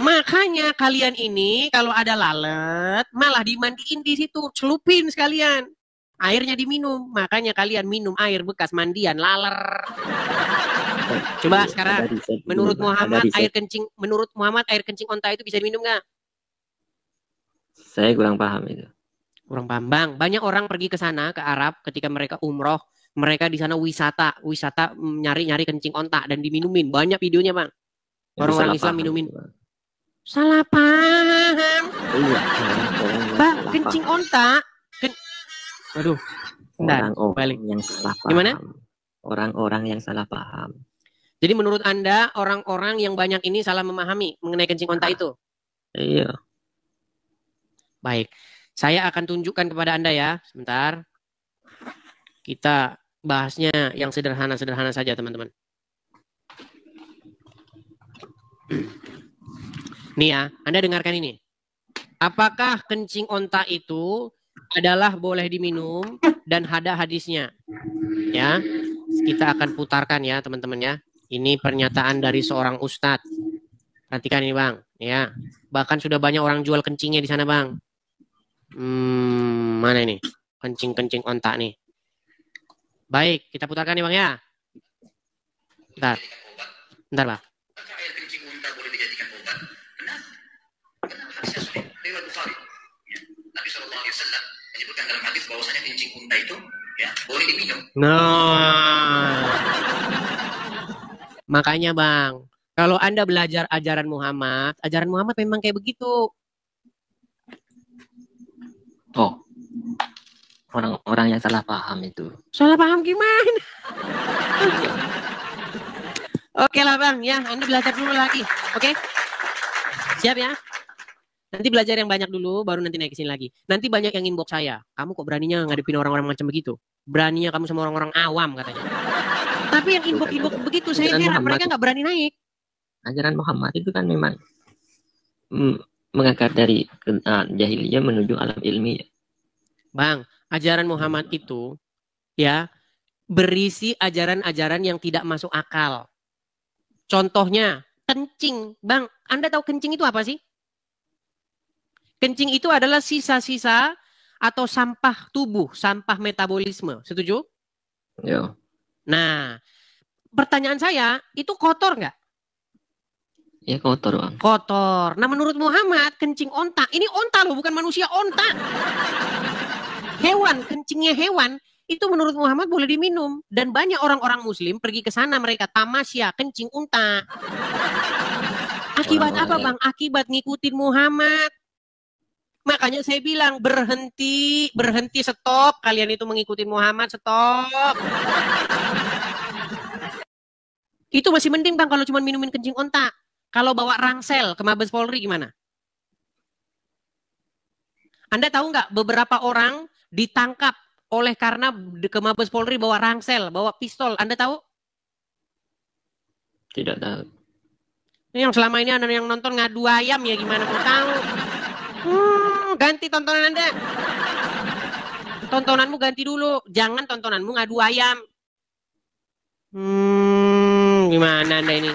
Makanya kalian ini kalau ada lalat malah dimandiin di situ, celupin sekalian. Airnya diminum, makanya kalian minum air bekas mandian laler. Coba sekarang, menurut Muhammad air kencing onta itu bisa diminum nggak? Saya kurang paham itu. Kurang paham Bang. Banyak orang pergi ke sana ke Arab ketika mereka umroh, mereka di sana wisata nyari kencing onta dan diminumin. Banyak videonya Bang. Orang-orang Islam minumin. Salah paham. Iya, Bang, kencing onta. Aduh. Orang-orang yang salah paham. Gimana? Orang-orang yang salah paham. Jadi menurut Anda orang-orang yang banyak ini salah memahami mengenai kencing onta itu? Iya. Baik. Saya akan tunjukkan kepada Anda ya. Sebentar. Kita bahasnya yang sederhana-sederhana saja teman-teman. Nih ya, Anda dengarkan ini. Apakah kencing onta itu adalah boleh diminum dan ada hadisnya? Ya, kita akan putarkan ya teman-teman ya. Ini pernyataan dari seorang ustadz. Perhatikan ini Bang. Ya, bahkan sudah banyak orang jual kencingnya di sana Bang. Mana ini? Kencing onta nih. Baik, kita putarkan nih Bang ya. Bentar Bang. Nabi SAW menyebutkan dalam hadis bahwasanya kencing unta itu ya boleh diminum. Nah, makanya Bang, kalau Anda belajar ajaran Muhammad memang kayak begitu. Oh, orang-orang yang salah paham itu. Salah paham gimana? Oke lah Bang, ya Anda belajar dulu lagi. Oke? Siap ya? Nanti belajar yang banyak dulu, baru nanti naik ke sini lagi. Nanti banyak yang inbox saya. Kamu kok beraninya ngadepin orang-orang macam begitu? Beraninya kamu sama orang-orang awam katanya. Tapi yang inbox begitu, saya heran mereka nggak berani naik. Ajaran Muhammad itu kan memang mengangkat dari jahiliyah menuju alam ilmiah. Bang, ajaran Muhammad itu ya berisi ajaran-ajaran yang tidak masuk akal. Contohnya, kencing. Bang, Anda tahu kencing itu apa sih? Kencing itu adalah sisa-sisa atau sampah tubuh, sampah metabolisme. Setuju? Ya. Nah, pertanyaan saya, itu kotor nggak? Ya kotor, Bang. Kotor. Nah, menurut Muhammad, kencing onta, ini onta loh, bukan manusia, onta. Hewan, kencingnya hewan, itu menurut Muhammad boleh diminum. Dan banyak orang-orang muslim pergi ke sana, mereka tamasya, kencing unta. Akibat apa, Bang? Akibat ngikutin Muhammad. Makanya saya bilang, berhenti, stop. Kalian itu mengikuti Muhammad, stop. Itu masih mending, Bang, kalau cuma minumin kencing onta. Kalau bawa rangsel ke Mabes Polri gimana? Anda tahu nggak, beberapa orang ditangkap oleh karena ke Mabes Polri bawa rangsel, bawa pistol. Anda tahu? Tidak tahu. Yang selama ini Anda yang nonton ngadu ayam ya, gimana mau tahu? Ganti tontonan Anda. Tontonanmu ganti dulu. Jangan tontonanmu ngadu ayam. Gimana Anda ini?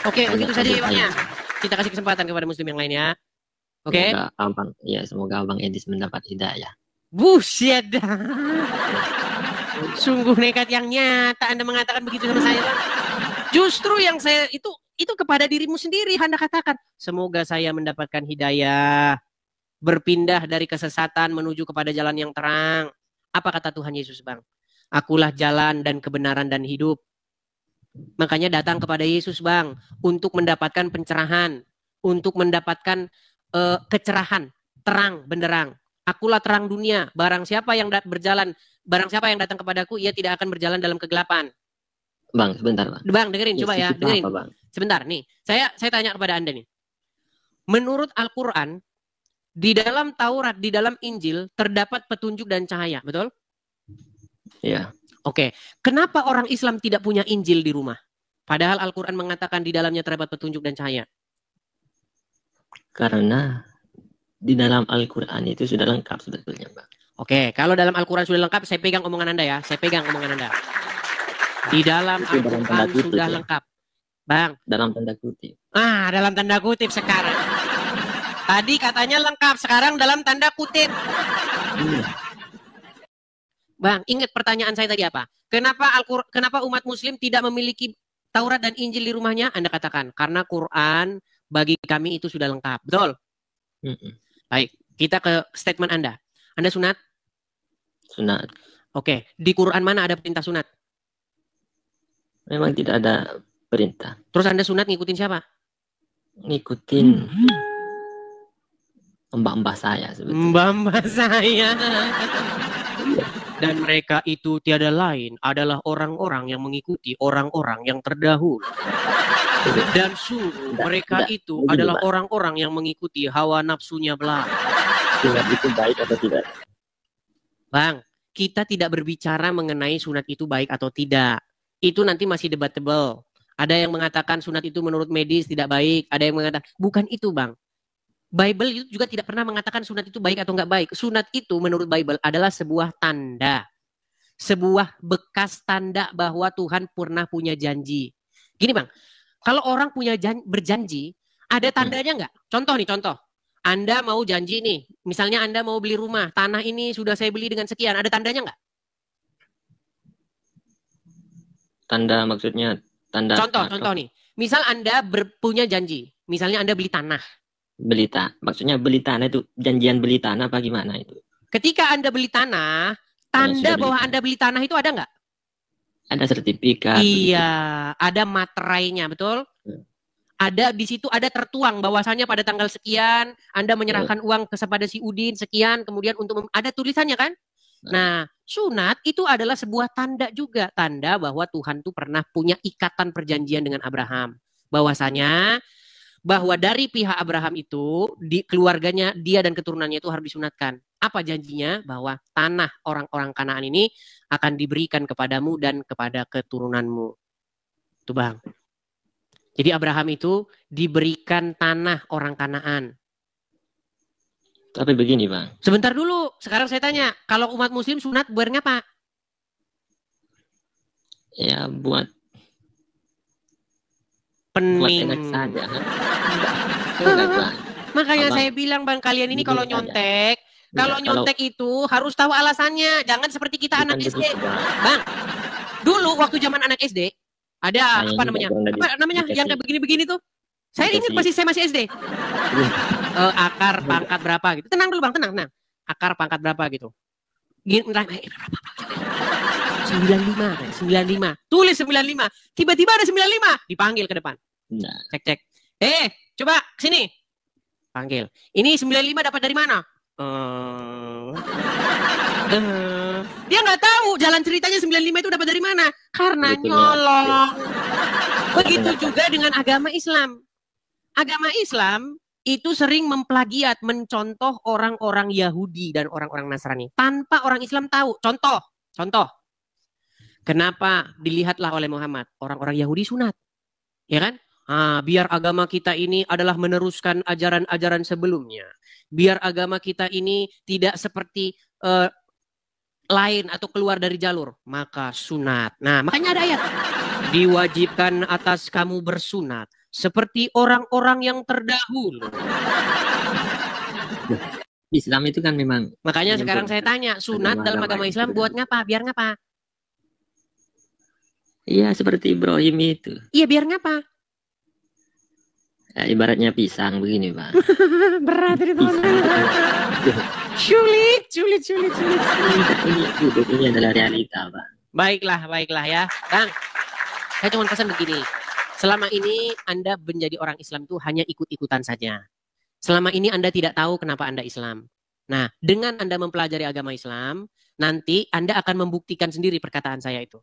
Oke, begitu saja ya, Bang, ya. Kita kasih kesempatan kepada muslim yang lain ya. Oke. Semoga Abang Edis mendapat hidayah. Buset dah. Sungguh nekat yang nyata Anda mengatakan begitu sama saya, Bang. Justru yang saya itu kepada dirimu sendiri Anda katakan, semoga saya mendapatkan hidayah, berpindah dari kesesatan menuju kepada jalan yang terang. Apa kata Tuhan Yesus, Bang? Akulah jalan dan kebenaran dan hidup. Makanya datang kepada Yesus, Bang, untuk mendapatkan pencerahan, untuk mendapatkan kecerahan, terang benderang. Akulah terang dunia. Barang siapa yang datang kepadaku, ia tidak akan berjalan dalam kegelapan. Bang, sebentar, Bang. Bang, dengerin, coba ya, dengerin. Apa, Bang? Sebentar nih, saya tanya kepada Anda nih. Menurut Al-Quran, di dalam Taurat, di dalam Injil, terdapat petunjuk dan cahaya, betul? Iya. Oke, kenapa orang Islam tidak punya Injil di rumah? Padahal Al-Quran mengatakan di dalamnya terdapat petunjuk dan cahaya. Karena di dalam Al-Quran itu sudah lengkap sebetulnya, Bang. Oke, kalau dalam Al-Quran sudah lengkap, saya pegang omongan Anda ya. Saya pegang omongan Anda. Di dalam Al-Quran sudah lengkap. Bang. Dalam tanda kutip. Dalam tanda kutip sekarang. Tadi katanya lengkap, sekarang dalam tanda kutip. Bang, ingat pertanyaan saya tadi apa? Kenapa umat muslim tidak memiliki Taurat dan Injil di rumahnya? Anda katakan, karena Quran bagi kami itu sudah lengkap. Betul? Baik, kita ke statement Anda. Anda sunat? Sunat. Oke, di Quran mana ada perintah sunat? Memang tidak ada perintah. Terus Anda sunat ngikutin siapa? Ngikutin mbak-mbak saya sebetulnya. Mbak-mbak saya. Dan mereka itu tiada lain adalah orang-orang yang mengikuti orang-orang yang terdahulu. Dan sungguh mereka itu adalah orang-orang yang mengikuti hawa nafsunya belaka. Sunat itu baik atau tidak? Bang, kita tidak berbicara mengenai sunat itu baik atau tidak. Itu nanti masih debatable. Ada yang mengatakan sunat itu menurut medis tidak baik. Ada yang mengatakan, bukan itu, Bang. Bible itu juga tidak pernah mengatakan sunat itu baik atau enggak baik. Sunat itu menurut Bible adalah sebuah tanda. Sebuah bekas tanda bahwa Tuhan pernah punya janji. Gini, Bang. Kalau orang punya berjanji, ada tandanya enggak? Contoh nih, contoh. Anda mau janji nih. Misalnya Anda mau beli rumah. Tanah ini sudah saya beli dengan sekian. Ada tandanya enggak? Tanda maksudnya tanda. Contoh nih. Misal Anda punya janji. Misalnya Anda beli tanah. Maksudnya beli tanah itu janjian beli tanah apa gimana itu? Ketika Anda beli tanah, tanda bahwa Anda beli tanah itu ada nggak? Ada sertifikat. Iya, begitu. Ada materainya, betul? Ada di situ ada tertuang bahwasannya pada tanggal sekian Anda menyerahkan uang kepada si Udin sekian, kemudian untuk ada tulisannya kan? Nah, sunat itu adalah sebuah tanda juga, tanda bahwa Tuhan tuh pernah punya ikatan perjanjian dengan Abraham. Bahwasanya bahwa dari pihak Abraham itu, di keluarganya, dia dan keturunannya itu harus disunatkan. Apa janjinya? Bahwa tanah orang-orang Kanaan ini akan diberikan kepadamu dan kepada keturunanmu. Itu, Bang. Jadi Abraham itu diberikan tanah orang Kanaan. Tapi begini, Bang. Sebentar dulu, sekarang saya tanya, kalau umat muslim sunat buat ngapa? Ya, buat pening saja. Makanya saya bilang, Bang, kalian ini kalau nyontek Kalau nyontek itu harus tahu alasannya. Jangan seperti kita anak SD. Bang, dulu waktu zaman anak SD, ada apa namanya? Apa namanya yang kayak begini-begini tuh? Saya ingat saya masih SD. Akar pangkat berapa gitu. Tenang dulu Bang, tenang. Akar pangkat berapa gitu. 95. Tulis 95. Tiba-tiba ada 95. Dipanggil ke depan. Cek. Coba sini. Panggil. Ini 95 dapat dari mana? Dia nggak tahu jalan ceritanya 95 itu dapat dari mana. Karena nyolong. Begitu juga dengan agama Islam. Agama Islam itu sering memplagiat, mencontoh orang-orang Yahudi dan orang-orang Nasrani tanpa orang Islam tahu. Contoh. Kenapa dilihatlah oleh Muhammad orang-orang Yahudi sunat? Ya kan? Biar agama kita ini adalah meneruskan ajaran-ajaran sebelumnya. Biar agama kita ini tidak seperti lain atau keluar dari jalur. Maka sunat. Nah, makanya ada ayat. Diwajibkan atas kamu bersunat. Seperti orang-orang yang terdahulu. Islam itu kan memang. Makanya sekarang saya tanya, sunat dalam agama Islam buat ngapa? Biar ngapa? Iya, seperti Ibrahim itu. Iya, biar ngapa? Ya, ibaratnya pisang begini, Pak. Berat itu. Sulit. Ini adalah realita, Pak. Baiklah ya. Bang, saya cuma pesan begini. Selama ini Anda menjadi orang Islam itu hanya ikut-ikutan saja. Selama ini Anda tidak tahu kenapa Anda Islam. Nah, dengan Anda mempelajari agama Islam, nanti Anda akan membuktikan sendiri perkataan saya itu.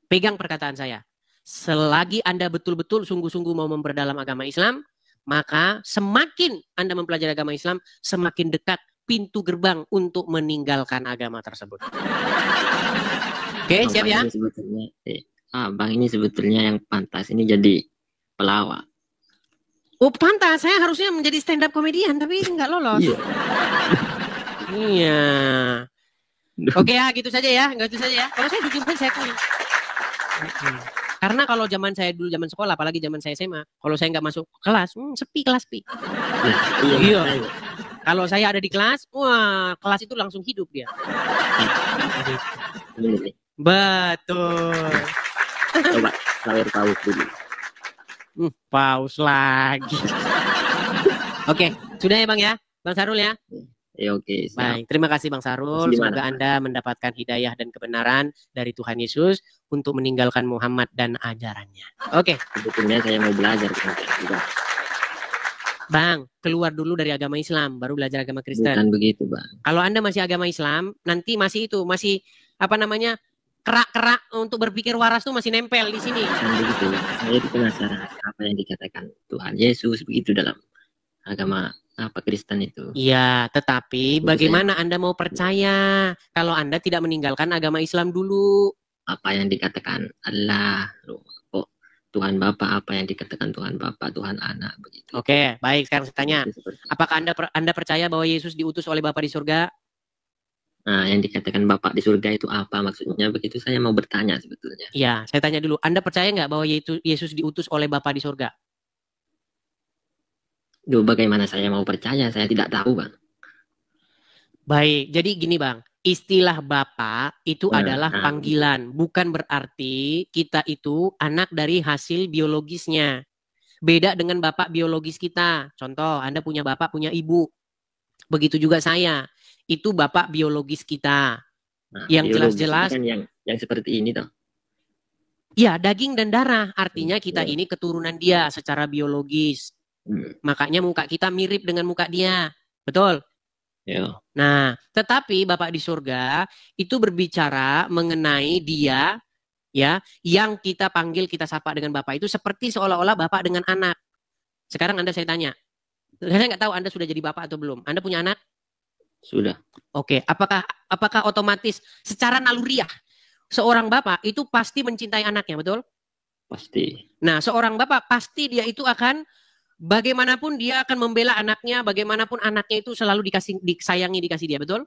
Pegang perkataan saya. Selagi Anda betul-betul sungguh-sungguh mau memperdalam agama Islam, maka semakin Anda mempelajari agama Islam, semakin dekat pintu gerbang untuk meninggalkan agama tersebut. Oke, siap ya? Bang ini sebetulnya yang pantas ini jadi pelawak. Oh, pantas. Saya harusnya menjadi stand up komedian, tapi nggak lolos. Iya. Oke ya, gitu saja ya. Kalau saya jujur saya kuning. Karena kalau zaman saya dulu zaman sekolah, apalagi zaman saya SMA, kalau saya nggak masuk kelas, sepi kelas pi. Iya. Kalau saya ada di kelas, wah kelas itu langsung hidup dia. Betul. Coba layar paus dulu. Paus lagi. Oke, sudah ya Bang ya? Bang Sarul ya? Oke. Baik, terima kasih Bang Sarul. Semoga Anda mendapatkan hidayah dan kebenaran dari Tuhan Yesus untuk meninggalkan Muhammad dan ajarannya. Oke. Sebetulnya saya mau belajar juga. Bang, keluar dulu dari agama Islam, baru belajar agama Kristen. Bukan begitu, Bang. Kalau Anda masih agama Islam, nanti masih apa namanya? Kerak-kerak untuk berpikir waras tuh masih nempel di sini. Bukan begitu. Saya itu penasaran apa yang dikatakan Tuhan Yesus begitu dalam agama Kristen itu. Iya, tetapi bagaimana Anda mau percaya kalau Anda tidak meninggalkan agama Islam dulu? Apa yang dikatakan Allah, Tuhan Bapa, apa yang dikatakan Tuhan Bapa, Tuhan Anak begitu. Oke, baik. Sekarang saya tanya, apakah Anda percaya bahwa Yesus diutus oleh Bapa di surga? Nah, yang dikatakan Bapak di surga itu apa maksudnya? Begitu saya mau bertanya sebetulnya. Iya, saya tanya dulu. Anda percaya nggak bahwa Yesus diutus oleh Bapa di surga? Duh, bagaimana saya mau percaya? Saya tidak tahu, Bang. Baik, jadi gini Bang. Istilah Bapa itu adalah panggilan. Bukan berarti kita itu anak dari hasil biologisnya. Beda dengan bapak biologis kita. Contoh, Anda punya bapak, punya ibu. Begitu juga saya. Itu bapak biologis kita. Yang jelas-jelas kan yang seperti ini toh. Ya, daging dan darah. Artinya kita ini keturunan dia secara biologis. Makanya muka kita mirip dengan muka dia. Betul? Ya. Nah, tetapi Bapak di surga itu berbicara mengenai dia ya, yang kita panggil, kita sapa dengan Bapak itu seperti seolah-olah Bapak dengan anak. Sekarang saya tanya. Saya nggak tahu Anda sudah jadi Bapak atau belum. Anda punya anak? Sudah. Oke, apakah otomatis secara naluriah seorang bapak itu pasti mencintai anaknya, betul? Pasti. Nah, seorang bapak pasti dia itu akan bagaimanapun dia akan membela anaknya, bagaimanapun anaknya itu selalu disayangi, dikasih dia, betul?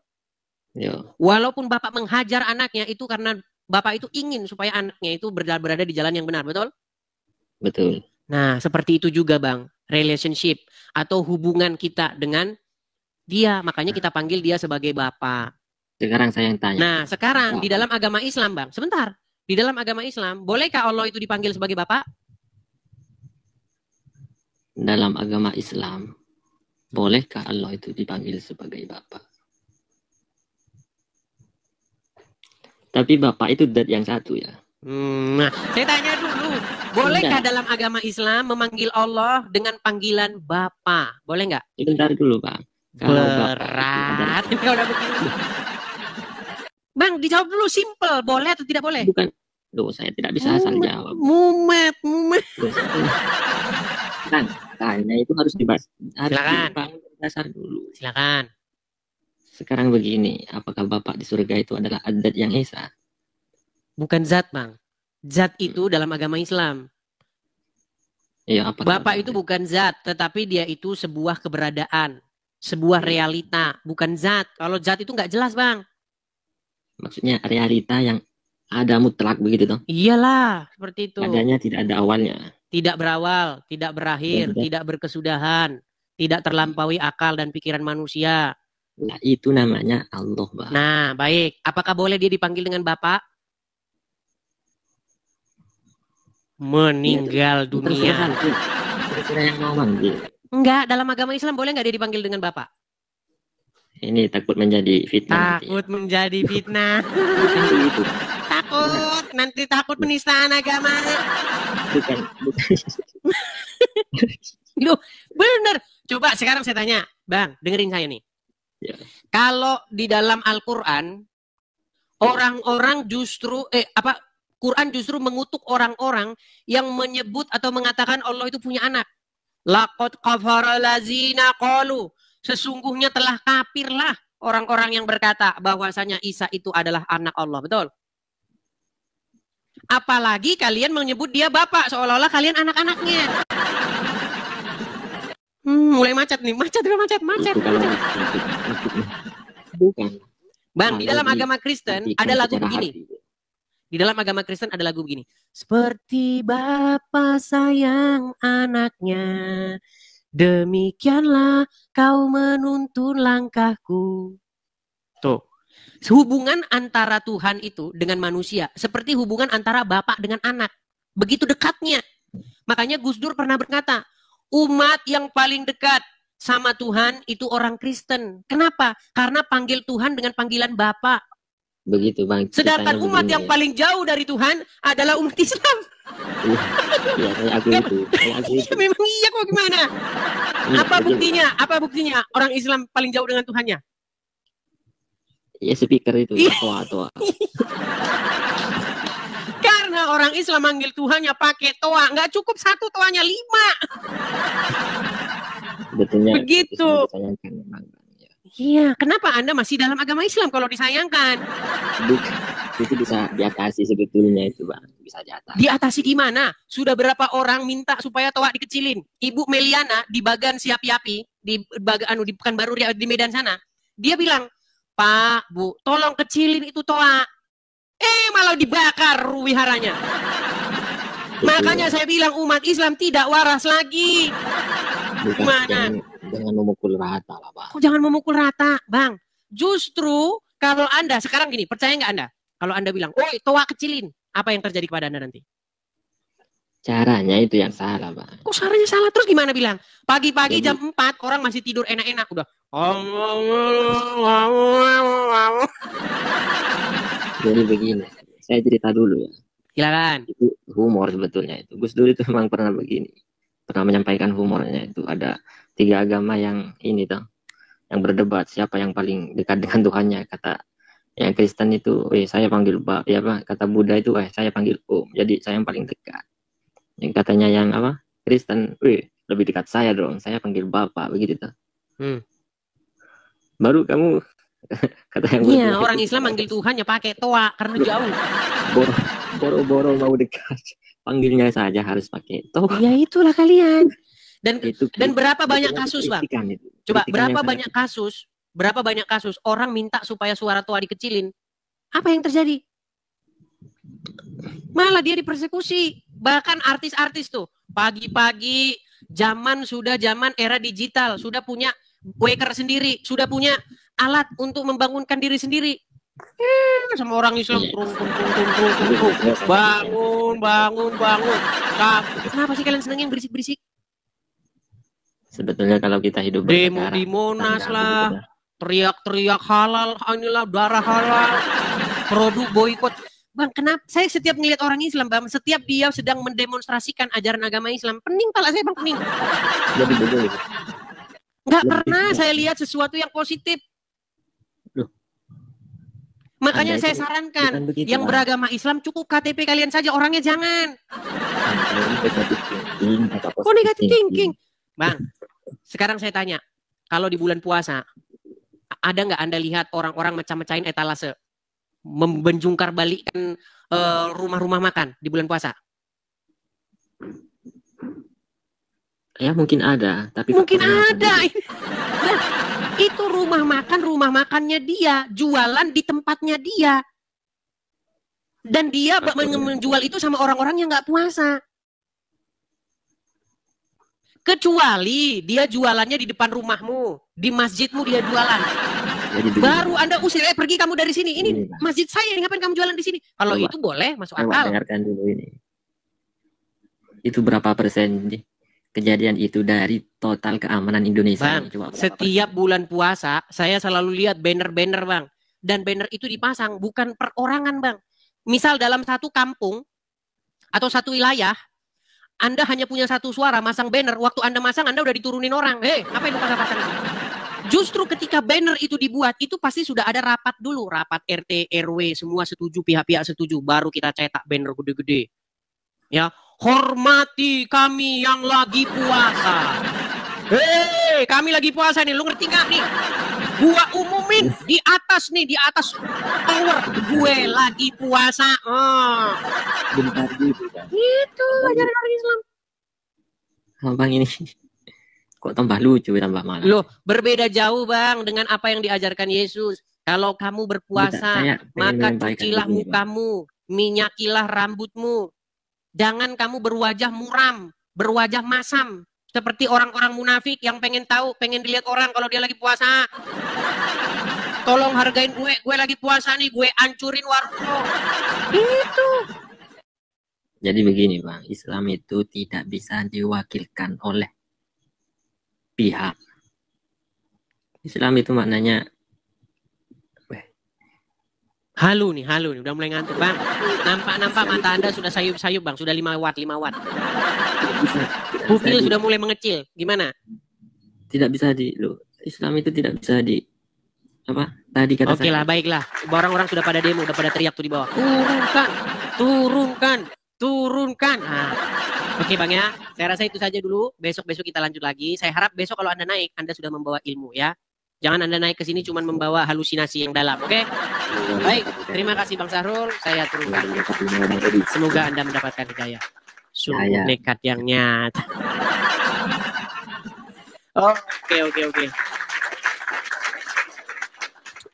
Ya. Walaupun bapak menghajar anaknya itu karena bapak itu ingin supaya anaknya itu berada di jalan yang benar, betul? Betul. Nah, seperti itu juga Bang, relationship atau hubungan kita dengan Dia, makanya kita panggil dia sebagai Bapak. Sekarang saya yang tanya. Nah, sekarang di dalam agama Islam, Bang. Sebentar. Di dalam agama Islam, bolehkah Allah itu dipanggil sebagai Bapak? Dalam agama Islam, bolehkah Allah itu dipanggil sebagai Bapak? Tapi Bapak itu dat yang satu ya. Nah, saya tanya dulu. Bolehkah dalam agama Islam memanggil Allah dengan panggilan Bapak? Boleh nggak? Sebentar dulu, Bang. Kalau Bapak Berat. Kalau udah begini. Bang, dijawab dulu simple. Boleh atau tidak boleh? bukan, loh, saya tidak bisa asal jawab. Mumet. Kan, tanya itu harus dibahas. Silakan. Harus dasar dulu. Silakan. Sekarang begini, apakah Bapak di surga itu adalah adat yang esa? Bukan zat, Bang. Zat itu dalam agama Islam. Ya, apa Bapak itu bukan zat, tetapi dia itu sebuah keberadaan, sebuah realita, bukan zat. Kalau zat itu nggak jelas, Bang. Maksudnya realita yang ada mutlak begitu toh? Iyalah, seperti itu. Adanya tidak ada awalnya. Tidak berawal, tidak berakhir, tidak berkesudahan, tidak terlampaui akal dan pikiran manusia. Nah, itu namanya Allah, Bang. Nah, baik. Apakah boleh dia dipanggil dengan Bapak? Meninggal dunia. Terserah yang mau manggil. Enggak, dalam agama Islam boleh nggak dia dipanggil dengan Bapak? Ini takut menjadi fitnah. Takut menjadi fitnah. Bukan begitu. Takut penistaan agama. Bukan. Loh, bener. Coba sekarang saya tanya, Bang, dengerin saya nih. Ya. Kalau di dalam Al-Quran, orang-orang justru, Quran justru mengutuk orang-orang yang menyebut atau mengatakan Allah itu punya anak. Laqad kafara lazina qalu. Sesungguhnya telah kafirlah orang-orang yang berkata bahwasanya Isa itu adalah anak Allah. Betul? Apalagi kalian menyebut dia bapak, seolah-olah kalian anak-anaknya. Mulai macet nih, macet. Bukan. Bang, di dalam agama Kristen ada lagu begini. Di dalam agama Kristen ada lagu begini. Seperti Bapa sayang anaknya, demikianlah kau menuntun langkahku. Tuh. Hubungan antara Tuhan itu dengan manusia seperti hubungan antara bapak dengan anak. Begitu dekatnya. Makanya Gus Dur pernah berkata, umat yang paling dekat sama Tuhan itu orang Kristen. Kenapa? Karena panggil Tuhan dengan panggilan Bapak. Begitu, Bang. Sedangkan umat yang paling jauh dari Tuhan adalah umat Islam. Iya, saya aku itu. Memang iya kok gimana? Apa buktinya? Orang Islam paling jauh dengan Tuhannya? Ya, speaker itu. Toa. Karena orang Islam manggil Tuhannya pakai toa. Nggak cukup satu toanya, 5. Betulnya. Begitu. Iya, kenapa Anda masih dalam agama Islam kalau disayangkan? Itu bisa diatasi sebetulnya itu, Bang. Bisa diatasi. Diatasi gimana? Sudah berapa orang minta supaya toa dikecilin? Ibu Meliana di Bagan Siapi-api, di Pekanbaru di Medan sana, dia bilang, Pak, Bu, tolong kecilin itu toa. Malah dibakar wiharanya. Makanya saya bilang umat Islam tidak waras lagi. Bukan, jangan memukul rata lah, Bang. Kok jangan memukul rata, Bang? Justru kalau Anda, sekarang gini, percaya nggak Anda? Kalau Anda bilang, toa kecilin, apa yang terjadi kepada Anda nanti? Caranya itu yang salah, Bang. Kok caranya salah? Terus gimana bilang? Pagi-pagi jam 4, orang masih tidur enak-enak. Udah. Jadi begini, saya cerita dulu ya. Silakan. Itu humor sebetulnya itu. Gus Dur itu memang pernah begini. Pernah menyampaikan humornya itu. Ada 3 agama yang ini toh, yang berdebat siapa yang paling dekat dengan Tuhannya. Kata yang Kristen itu, saya panggil Pak. Ya, Pak. Kata Buddha itu, saya panggil Om. Jadi saya yang paling dekat. Yang katanya yang Kristen, lebih dekat saya dong. Saya panggil Bapak, begitu toh. Baru kamu kata yang iya, orang Islam manggil Tuhan ya pakai toa karena jauh. Boro-boro mau dekat, panggilnya saja harus pakai toa. Ya itulah kalian. Dan itu, berapa banyak kasus, Bang? Coba berapa banyak kasus orang minta supaya suara toa dikecilin. Apa yang terjadi? Malah dia dipersekusi. Bahkan artis-artis tuh pagi-pagi zaman era digital, sudah punya waker sendiri, sudah punya alat untuk membangunkan diri sendiri. Sama orang Islam bangun. Kenapa sih kalian senangnya yang berisik-berisik? Sebetulnya kalau kita hidup demo di Monas lah, teriak-teriak halal, inilah darah halal, produk boykot. Bang, kenapa saya setiap ngelihat orang Islam, Bang, setiap dia sedang mendemonstrasikan ajaran agama Islam, pening pala saya, Bang, pening. Jadi betul. Nggak pernah saya lihat sesuatu yang positif. Makanya saya sarankan yang beragama Islam cukup KTP kalian saja, orangnya jangan. Oh, negatif thinking. Bang, sekarang saya tanya, kalau di bulan puasa, ada nggak Anda lihat orang-orang macam-macamin etalase, membenjungkar balikkan rumah-rumah makan di bulan puasa? Ya mungkin ada, tapi mungkin ada. Nah, itu rumah makannya dia, jualan di tempatnya dia, dan dia menjual itu sama orang-orang yang nggak puasa. Kecuali dia jualannya di depan rumahmu, di masjidmu dia jualan. Baru Anda usir, pergi kamu dari sini. Ini masjid saya, ngapain kamu jualan di sini? Kalau itu boleh, masuk akal. Dengarkan dulu ini. Itu berapa persen nih? Kejadian itu dari total keamanan Indonesia. Bang, setiap bulan puasa saya selalu lihat banner-banner, Bang. Dan banner itu dipasang bukan perorangan, Bang. Misal dalam satu kampung atau satu wilayah, Anda hanya punya satu suara, masang banner. Waktu Anda masang, Anda udah diturunin orang. Ngapain lu pasang-pasang? Justru ketika banner itu dibuat, itu pasti sudah ada rapat dulu. Rapat RT, RW, semua setuju, pihak-pihak setuju. Baru kita cetak banner gede-gede. Ya, hormati kami yang lagi puasa. Kami lagi puasa nih, lu ngerti gak nih? Gua umumin di atas tower, gue lagi puasa. Bentar gitu kan. Itu ajaran orang Islam. Bang, ini kok tambah lucu, tambah malah. Loh, berbeda jauh, Bang, dengan apa yang diajarkan Yesus. Kalau kamu berpuasa, maka cucilah mukamu, minyakilah rambutmu. Jangan kamu berwajah muram, berwajah masam. Seperti orang-orang munafik yang pengen dilihat orang kalau dia lagi puasa. Tolong hargain gue lagi puasa nih, gue ancurin warung lo. Itu. Jadi begini, Bang, Islam itu tidak bisa diwakilkan oleh pihak. Islam itu maknanya halu nih, udah mulai ngantuk, Bang. Nampak mata Anda sudah sayup-sayup, Bang, sudah 5 watt. Pupil sudah mulai mengecil. Gimana? Tidak bisa Islam itu tidak bisa tadi kata Oke lah, baiklah. Orang-orang sudah pada demo, udah pada teriak tuh di bawah. Turunkan. Nah. Oke, Bang ya. Saya rasa itu saja dulu. Besok-besok kita lanjut lagi. Saya harap besok kalau Anda naik, Anda sudah membawa ilmu ya. Jangan Anda naik ke sini cuma membawa halusinasi yang dalam, oke? Baik, terima kasih Bang Sahrul. Saya turunkan. Semoga Anda mendapatkan hidayah. Sungguh nekat yang nyata. Oke.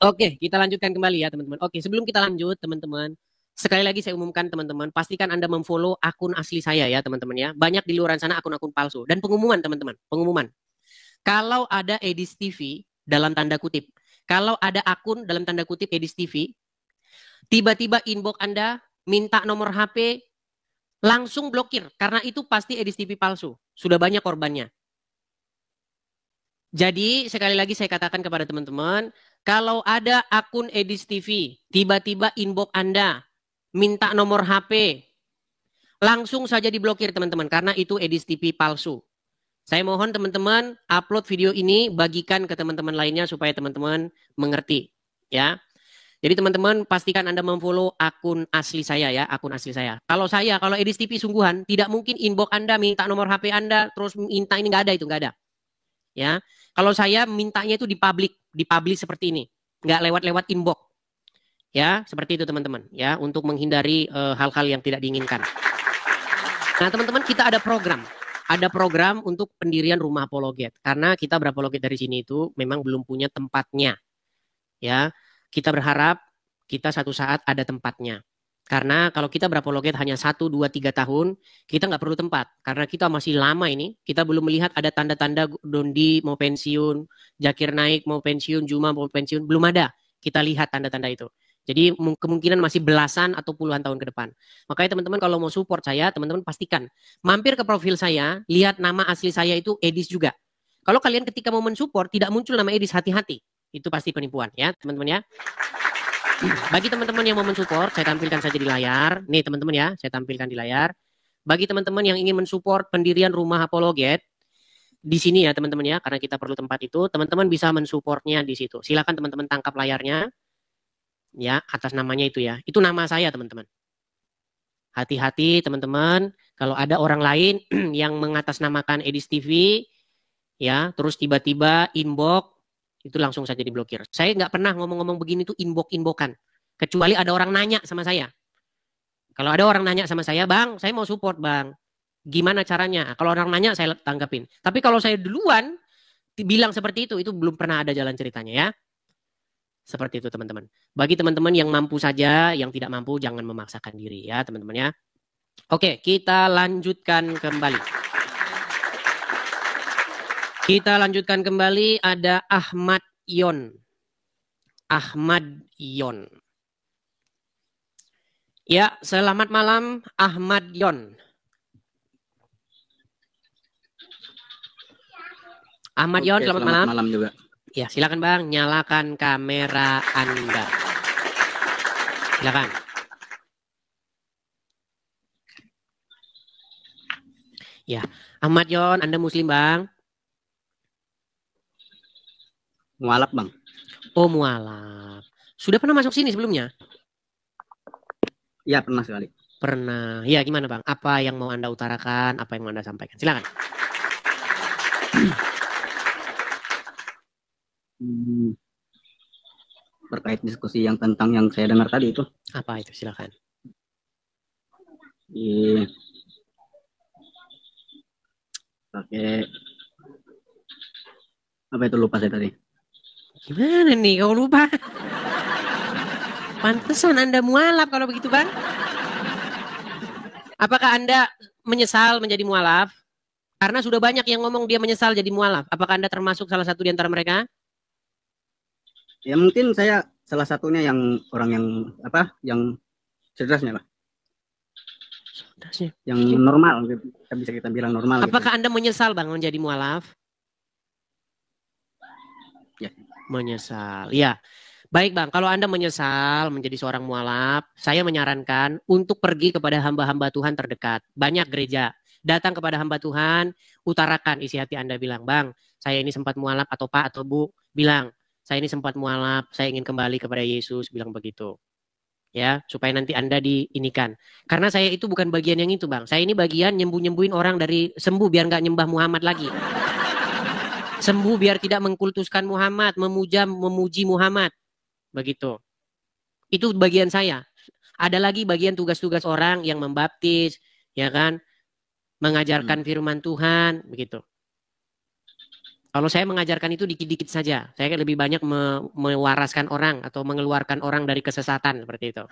Oke, kita lanjutkan kembali ya, teman-teman. Oke, sebelum kita lanjut, teman-teman, sekali lagi saya umumkan, teman-teman, pastikan Anda memfollow akun asli saya ya, teman-teman ya. Banyak di luar sana akun-akun palsu. Dan pengumuman, teman-teman, pengumuman. Kalau ada Edis TV, dalam tanda kutip, kalau ada akun dalam tanda kutip Edis TV, tiba-tiba inbox Anda minta nomor HP, langsung blokir, karena itu pasti Edis TV palsu. Sudah banyak korbannya. Jadi sekali lagi saya katakan kepada teman-teman, kalau ada akun Edis TV, tiba-tiba inbox Anda minta nomor HP, langsung saja diblokir, teman-teman, karena itu Edis TV palsu. Saya mohon teman-teman upload video ini, bagikan ke teman-teman lainnya supaya teman-teman mengerti ya. Jadi teman-teman pastikan Anda memfollow akun asli saya ya, akun asli saya. Kalau Edis TV sungguhan, tidak mungkin inbox Anda minta nomor HP Anda terus minta ini, nggak ada. Ya. Kalau saya mintanya itu dipublish seperti ini, nggak lewat inbox. Ya, seperti itu teman-teman ya, untuk menghindari hal-hal yang tidak diinginkan. Nah, teman-teman, kita ada program. Ada program untuk pendirian rumah apologet. Karena kita berapologet dari sini itu memang belum punya tempatnya. Ya, kita berharap kita satu saat ada tempatnya. Karena kalau kita berapologet hanya 1, 2, 3 tahun, kita nggak perlu tempat. Karena kita masih lama ini, kita belum melihat ada tanda-tanda Dondi mau pensiun, Zakir Naik mau pensiun, Juma mau pensiun, belum ada. Kita lihat tanda-tanda itu. Jadi kemungkinan masih belasan atau puluhan tahun ke depan. Makanya teman-teman kalau mau support saya, teman-teman pastikan mampir ke profil saya, lihat nama asli saya itu Edis juga. Kalau kalian ketika mau mensupport tidak muncul nama Edis, hati-hati. Itu pasti penipuan ya, teman-teman ya. Bagi teman-teman yang mau mensupport, saya tampilkan saja di layar. Nih teman-teman ya, saya tampilkan di layar. Bagi teman-teman yang ingin mensupport pendirian rumah apologet, di sini ya teman-teman ya, karena kita perlu tempat itu, teman-teman bisa mensupportnya di situ. Silakan teman-teman tangkap layarnya. Ya, atas namanya itu ya. Itu nama saya teman-teman. Hati-hati teman-teman, kalau ada orang lain yang mengatasnamakan Edis TV, ya, terus tiba-tiba inbox, itu langsung saja diblokir. Saya nggak pernah ngomong-ngomong begini tuh inbox-inboxan. Kecuali ada orang nanya sama saya. Kalau ada orang nanya sama saya, Bang, saya mau support Bang. Gimana caranya? Kalau orang nanya saya tanggapin. Tapi kalau saya duluan bilang seperti itu belum pernah ada jalan ceritanya ya. Seperti itu teman-teman. Bagi teman-teman yang mampu saja, yang tidak mampu jangan memaksakan diri ya teman-teman ya. Oke, kita lanjutkan kembali. Kita lanjutkan kembali, ada Ahmad Yon. Ahmad Yon. Ya, selamat malam Ahmad Yon. Ahmad Yon, selamat malam. Malam juga. Ya, silakan Bang, nyalakan kamera Anda. Silakan. Ya, Ahmad Yon, Anda Muslim Bang? Mualaf Bang. Oh, mualaf. Sudah pernah masuk sini sebelumnya? Iya pernah sekali. Pernah. Ya, gimana Bang? Apa yang mau Anda utarakan? Apa yang mau Anda sampaikan? Silakan. Terkait diskusi yang tentang yang saya dengar tadi itu. Apa itu? Silakan. Pakai apa itu, lupa saya tadi. Gimana nih kau lupa? Pantesan Anda mualaf kalau begitu Bang. Apakah Anda menyesal menjadi mualaf? Karena sudah banyak yang ngomong dia menyesal jadi mualaf. Apakah Anda termasuk salah satu di antara mereka? Ya mungkin saya salah satunya yang orang yang apa, yang cerdasnya lah. Cerdasnya. Yang normal, bisa kita bilang normal. Apakah gitu. Anda menyesal Bang menjadi mualaf? Ya. Menyesal. Ya. Baik Bang, kalau Anda menyesal menjadi seorang mualaf, saya menyarankan untuk pergi kepada hamba-hamba Tuhan terdekat. Banyak gereja. Datang kepada hamba Tuhan, utarakan isi hati Anda, bilang, Bang, saya ini sempat mualaf, atau Pak atau Bu, bilang, saya ini sempat mualaf, saya ingin kembali kepada Yesus, bilang begitu. Ya, supaya nanti Anda diinikan. Karena saya itu bukan bagian yang itu Bang. Saya ini bagian nyembuh-nyembuhin orang dari sembuh biar nggak nyembah Muhammad lagi. Sembuh biar tidak mengkultuskan Muhammad, memuji Muhammad. Begitu. Itu bagian saya. Ada lagi bagian tugas-tugas orang yang membaptis, ya kan? Mengajarkan firman Tuhan, begitu. Kalau saya mengajarkan itu dikit-dikit saja. Saya lebih banyak mewaraskan orang atau mengeluarkan orang dari kesesatan, seperti itu.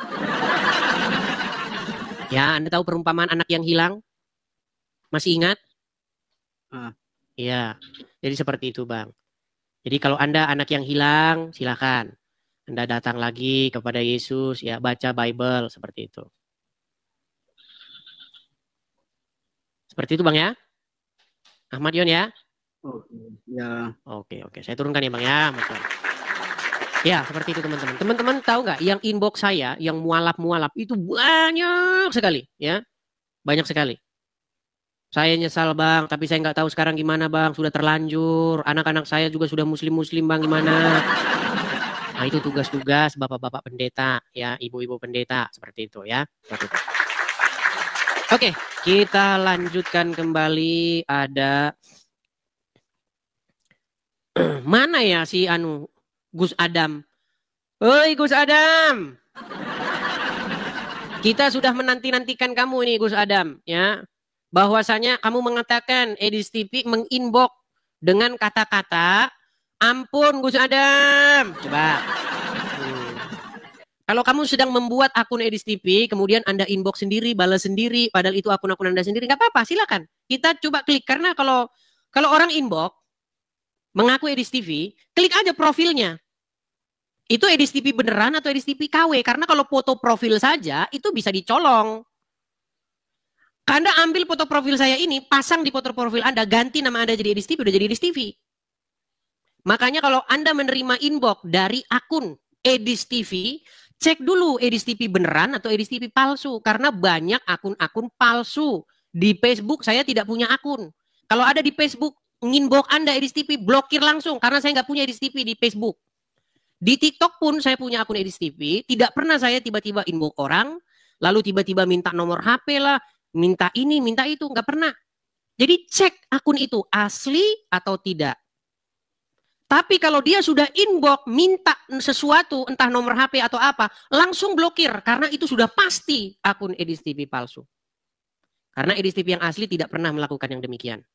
Ya, Anda tahu perumpamaan anak yang hilang? Masih ingat? Iya. Jadi seperti itu, Bang. Jadi kalau Anda anak yang hilang, silakan. Anda datang lagi kepada Yesus, ya baca Bible, seperti itu. Seperti itu Bang ya. Ahmad Yon ya. Ya. Oke. Saya turunkan ya Bang ya. Ya seperti itu teman-teman. Teman-teman tahu nggak yang inbox saya, yang mualaf-mualaf itu banyak sekali ya. Banyak sekali. Saya nyesal Bang, tapi saya nggak tahu sekarang gimana Bang. Sudah terlanjur. Anak-anak saya juga sudah muslim-muslim Bang, gimana? Nah itu tugas-tugas bapak-bapak pendeta ya, ibu-ibu pendeta seperti itu ya. Seperti itu. Oke, kita lanjutkan kembali. Ada mana ya si Gus Adam? Oi Gus Adam. Kita sudah menanti-nantikan kamu ini Gus Adam ya. Bahwasanya kamu mengatakan Edis TV menginbox dengan kata-kata ampun Gus Adam. Coba. Kalau kamu sedang membuat akun Edis TV, kemudian Anda inbox sendiri, balas sendiri, padahal itu akun-akun Anda sendiri, nggak apa-apa, silakan. Kita coba klik, karena kalau orang inbox mengaku Edis TV, klik aja profilnya. Itu Edis TV beneran atau Edis TV KW? Karena kalau foto profil saja, itu bisa dicolong. Anda ambil foto profil saya ini, pasang di foto profil Anda, ganti nama Anda jadi Edis TV, udah jadi Edis TV. Makanya kalau Anda menerima inbox dari akun Edis TV, cek dulu Edis TV beneran atau Edis TV palsu. Karena banyak akun-akun palsu. Di Facebook saya tidak punya akun. Kalau ada di Facebook, nginbox Anda Edis TV, blokir langsung. Karena saya nggak punya Edis TV di Facebook. Di TikTok pun saya punya akun Edis TV. Tidak pernah saya tiba-tiba inbox orang, lalu tiba-tiba minta nomor HP lah, minta ini, minta itu. Nggak pernah. Jadi cek akun itu asli atau tidak. Tapi kalau dia sudah inbox, minta sesuatu, entah nomor HP atau apa, langsung blokir. Karena itu sudah pasti akun Edis TV palsu. Karena Edis TV yang asli tidak pernah melakukan yang demikian.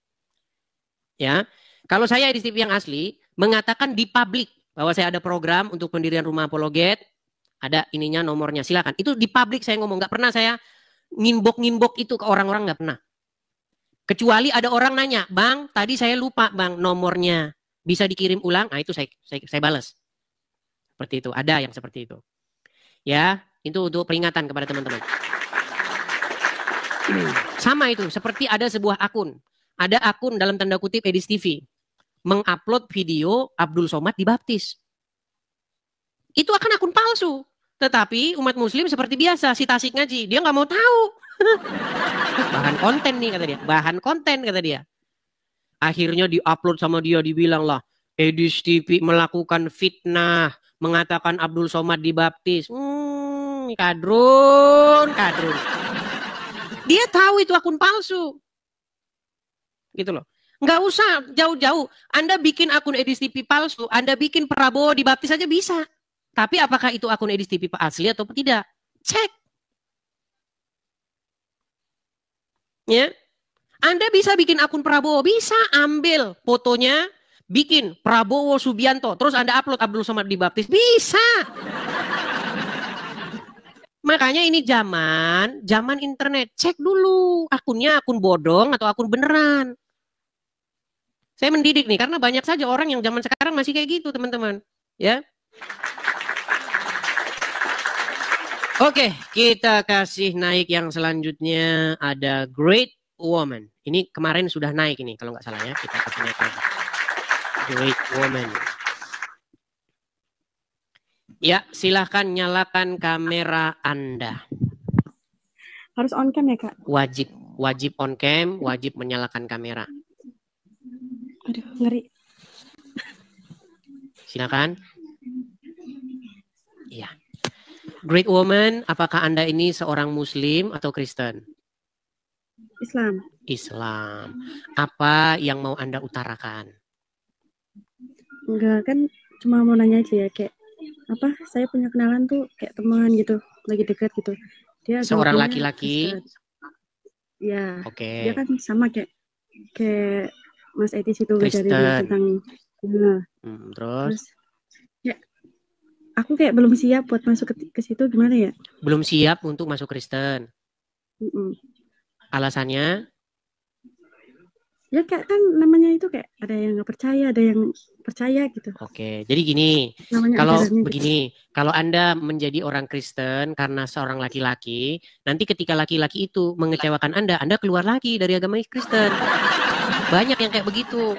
Ya, kalau saya Edis TV yang asli, mengatakan di publik, bahwa saya ada program untuk pendirian rumah apologet, ada ininya nomornya, silakan. Itu di publik saya ngomong, nggak pernah saya nginbox itu ke orang-orang, nggak pernah. Kecuali ada orang nanya, Bang, tadi saya lupa Bang nomornya, bisa dikirim ulang? Nah itu saya balas. Seperti itu, ada yang seperti itu. Ya, itu untuk peringatan kepada teman-teman. Sama itu, seperti ada sebuah akun. Ada akun dalam tanda kutip Edis TV. Mengupload video Abdul Somad dibaptis. Itu akan akun palsu. Tetapi umat muslim seperti biasa, si Tasik ngaji, dia nggak mau tahu. Bahan konten nih kata dia. Bahan konten kata dia. Akhirnya diupload sama dia, dibilang lah, Edis TV melakukan fitnah, mengatakan Abdul Somad dibaptis. Kadrun. Dia tahu itu akun palsu. Gitu loh. Nggak usah jauh-jauh. Anda bikin akun Edis TV palsu, Anda bikin Prabowo dibaptis saja bisa. Tapi apakah itu akun Edis TV asli atau tidak? Cek. Ya. Anda bisa bikin akun Prabowo, bisa ambil fotonya, bikin Prabowo Subianto, terus Anda upload Abdul Somad dibaptis, bisa. Makanya ini zaman internet. Cek dulu akunnya akun bodong atau akun beneran. Saya mendidik nih, karena banyak saja orang yang zaman sekarang masih kayak gitu, teman-teman. Ya. Oke, kita kasih naik yang selanjutnya. Ada Great Woman. Ini kemarin sudah naik ini, kalau nggak salah ya. Kita kasih naik lagi. Great Woman. Ya, silahkan nyalakan kamera Anda. Harus on cam ya, Kak? Wajib on cam, wajib menyalakan kamera. Aduh, ngeri. Silakan. Iya. Great Woman, apakah Anda ini seorang Muslim atau Kristen? Islam. Apa yang mau Anda utarakan? Enggak, kan cuma mau nanya aja ya, kayak apa? Saya punya kenalan tuh kayak teman gitu, lagi dekat gitu. Dia seorang laki-laki. Ya. Oke. Dia kan sama kayak Mas Edis itu ngajarin tentang terus ya, aku kayak belum siap buat masuk ke situ, gimana ya? Belum siap untuk masuk Kristen. Alasannya? Ya kayak kan namanya itu kayak ada yang nggak percaya, ada yang percaya gitu. Oke, jadi gini, kalau begini, kalau Anda menjadi orang Kristen karena seorang laki-laki, nanti ketika laki-laki itu mengecewakan Anda keluar lagi dari agama Kristen. Banyak yang kayak begitu.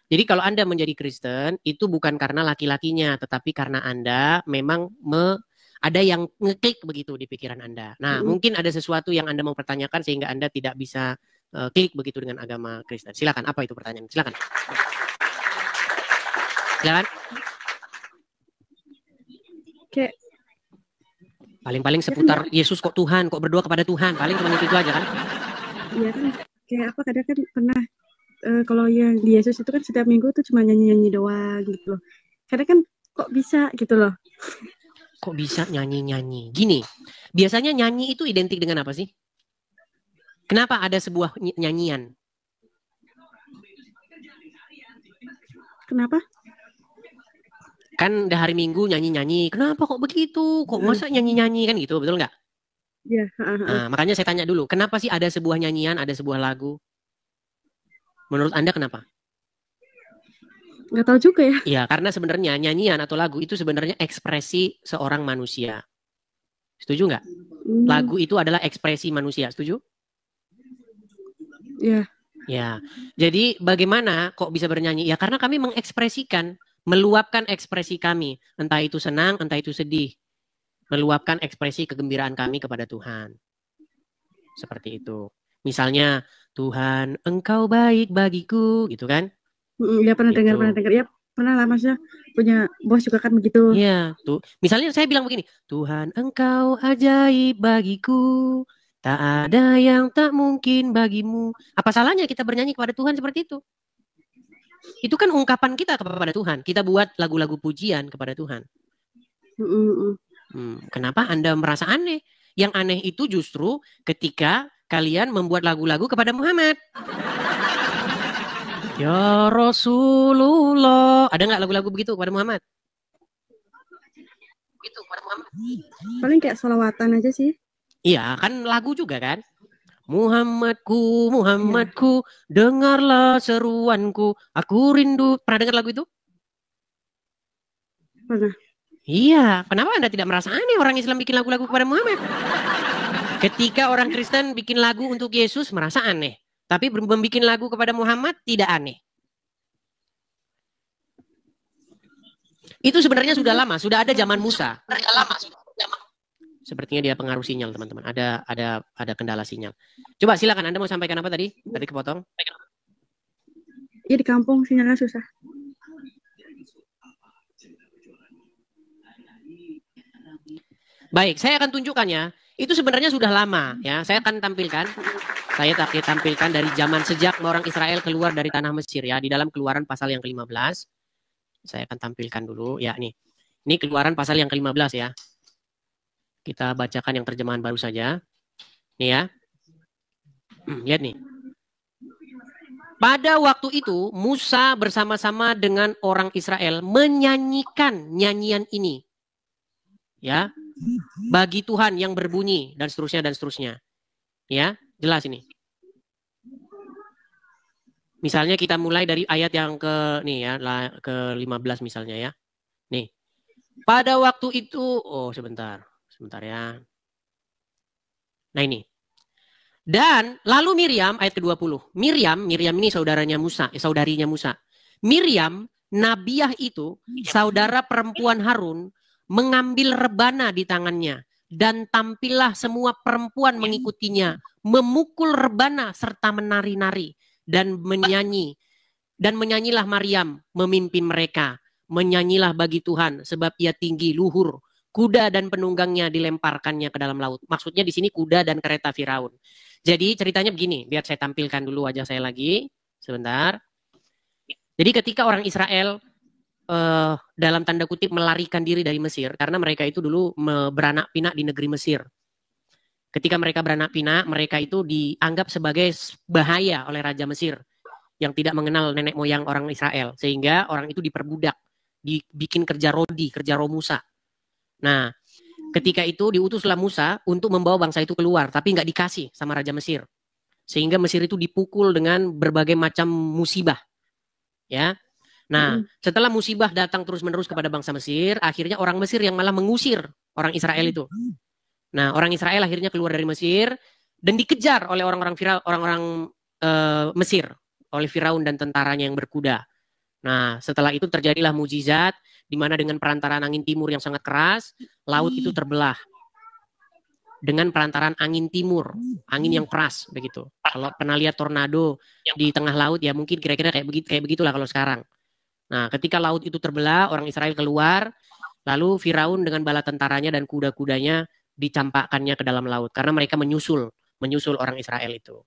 Jadi kalau Anda menjadi Kristen, itu bukan karena laki-lakinya, tetapi karena Anda memang ada yang ngeklik begitu di pikiran Anda. Nah, mungkin ada sesuatu yang Anda mau pertanyakan sehingga Anda tidak bisa klik begitu dengan agama Kristen. Silakan, apa itu pertanyaan? Silakan. Kayak paling seputar Yesus kok Tuhan, kok berdoa kepada Tuhan, paling cuma itu aja kan? Iya kan, kayak apa kadang kan pernah kalau yang di Yesus itu kan setiap minggu tuh cuma nyanyi-nyanyi doang gitu loh. Kadang kan kok bisa gitu loh. Kok bisa nyanyi-nyanyi? Gini, biasanya nyanyi itu identik dengan apa sih? Kenapa ada sebuah nyanyian? Kenapa? Kan udah hari Minggu nyanyi-nyanyi. Kenapa kok begitu? Kok masa nyanyi-nyanyi kan gitu, betul nggak? Iya. Nah, makanya saya tanya dulu, kenapa sih ada sebuah nyanyian, ada sebuah lagu? Menurut Anda kenapa? Nggak tahu juga ya. Iya, karena sebenarnya nyanyian atau lagu itu sebenarnya ekspresi seorang manusia. Setuju nggak? Lagu itu adalah ekspresi manusia. Setuju? Iya. Ya. Jadi bagaimana kok bisa bernyanyi? Ya karena kami mengekspresikan, meluapkan ekspresi kami. Entah itu senang, entah itu sedih. Meluapkan ekspresi kegembiraan kami kepada Tuhan. Seperti itu. Misalnya, Tuhan engkau baik bagiku, gitu kan? Iya pernah Gitu. dengar. Ya pernah lah Masnya punya bos juga kan begitu. Iya, tuh. Misalnya saya bilang begini, Tuhan engkau ajaib bagiku, tak ada yang tak mungkin bagimu. Apa salahnya kita bernyanyi kepada Tuhan seperti itu? Itu kan ungkapan kita kepada Tuhan. Kita buat lagu-lagu pujian kepada Tuhan. Kenapa Anda merasa aneh? Yang aneh itu justru ketika kalian membuat lagu-lagu kepada Muhammad. Ya Rasulullah. Ada nggak lagu-lagu begitu kepada Muhammad? Begitu kepada Muhammad. Paling kayak sholawatan aja sih. Iya, kan lagu juga kan? Muhammadku, Muhammadku, dengarlah seruanku, aku rindu. Pernah dengar lagu itu? Pernah. Iya, kenapa Anda tidak merasa aneh orang Islam bikin lagu-lagu kepada Muhammad? Ketika orang Kristen bikin lagu untuk Yesus merasa aneh. Tapi membuat lagu kepada Muhammad tidak aneh. Itu sebenarnya sudah lama, sudah ada zaman Musa. Sepertinya dia pengaruh sinyal, teman-teman. Ada kendala sinyal. Coba silakan, Anda mau sampaikan apa tadi? Tadi kepotong. Iya di kampung sinyalnya susah. Baik, saya akan tunjukkannya. Itu sebenarnya sudah lama, ya. Saya akan tampilkan. Saya tampilkan dari zaman sejak orang Israel keluar dari tanah Mesir, ya, di dalam Keluaran pasal yang ke-15. Saya akan tampilkan dulu, ya, nih. Ini Keluaran pasal yang ke-15, ya. Kita bacakan yang terjemahan baru saja. Nih ya. Lihat nih. Pada waktu itu Musa bersama-sama dengan orang Israel menyanyikan nyanyian ini. Ya. Bagi Tuhan yang berbunyi dan seterusnya. Ya, jelas ini. Misalnya kita mulai dari ayat yang ke-15 misalnya ya. Nih. Pada waktu itu, sebentar ya. Nah ini. Dan lalu Miriam ayat ke-20. Miriam ini saudarinya Musa. Miriam, nabiah itu, saudara perempuan Harun, mengambil rebana di tangannya. Dan tampillah semua perempuan mengikutinya. Memukul rebana serta menari-nari. Dan menyanyi. Dan menyanyilah Maryam memimpin mereka. Menyanyilah bagi Tuhan sebab ia tinggi luhur. Kuda dan penunggangnya dilemparkannya ke dalam laut. Maksudnya di sini kuda dan kereta Firaun. Jadi ceritanya begini, biar saya tampilkan dulu wajah saya lagi. Sebentar. Jadi ketika orang Israel dalam tanda kutip melarikan diri dari Mesir. Karena mereka itu dulu beranak pinak di negeri Mesir. Ketika mereka beranak pinak, mereka itu dianggap sebagai bahaya oleh Raja Mesir. Yang tidak mengenal nenek moyang orang Israel. Sehingga orang itu diperbudak. Dibikin kerja rodi, kerja romusa. Nah, ketika itu diutuslah Musa untuk membawa bangsa itu keluar, tapi nggak dikasih sama Raja Mesir. Sehingga Mesir itu dipukul dengan berbagai macam musibah. Ya. Nah, setelah musibah datang terus-menerus kepada bangsa Mesir, akhirnya orang Mesir yang malah mengusir orang Israel itu. Nah, orang Israel akhirnya keluar dari Mesir dan dikejar oleh orang-orang Mesir, oleh Firaun dan tentaranya yang berkuda. Nah, setelah itu terjadilah mujizat di mana dengan perantaraan angin timur yang sangat keras, laut itu terbelah. Dengan perantaraan angin timur, angin yang keras begitu. Kalau pernah lihat tornado di tengah laut ya mungkin kira-kira kayak begitulah kalau sekarang. Nah, ketika laut itu terbelah, orang Israel keluar, lalu Firaun dengan bala tentaranya dan kuda-kudanya dicampakkannya ke dalam laut karena mereka menyusul orang Israel itu.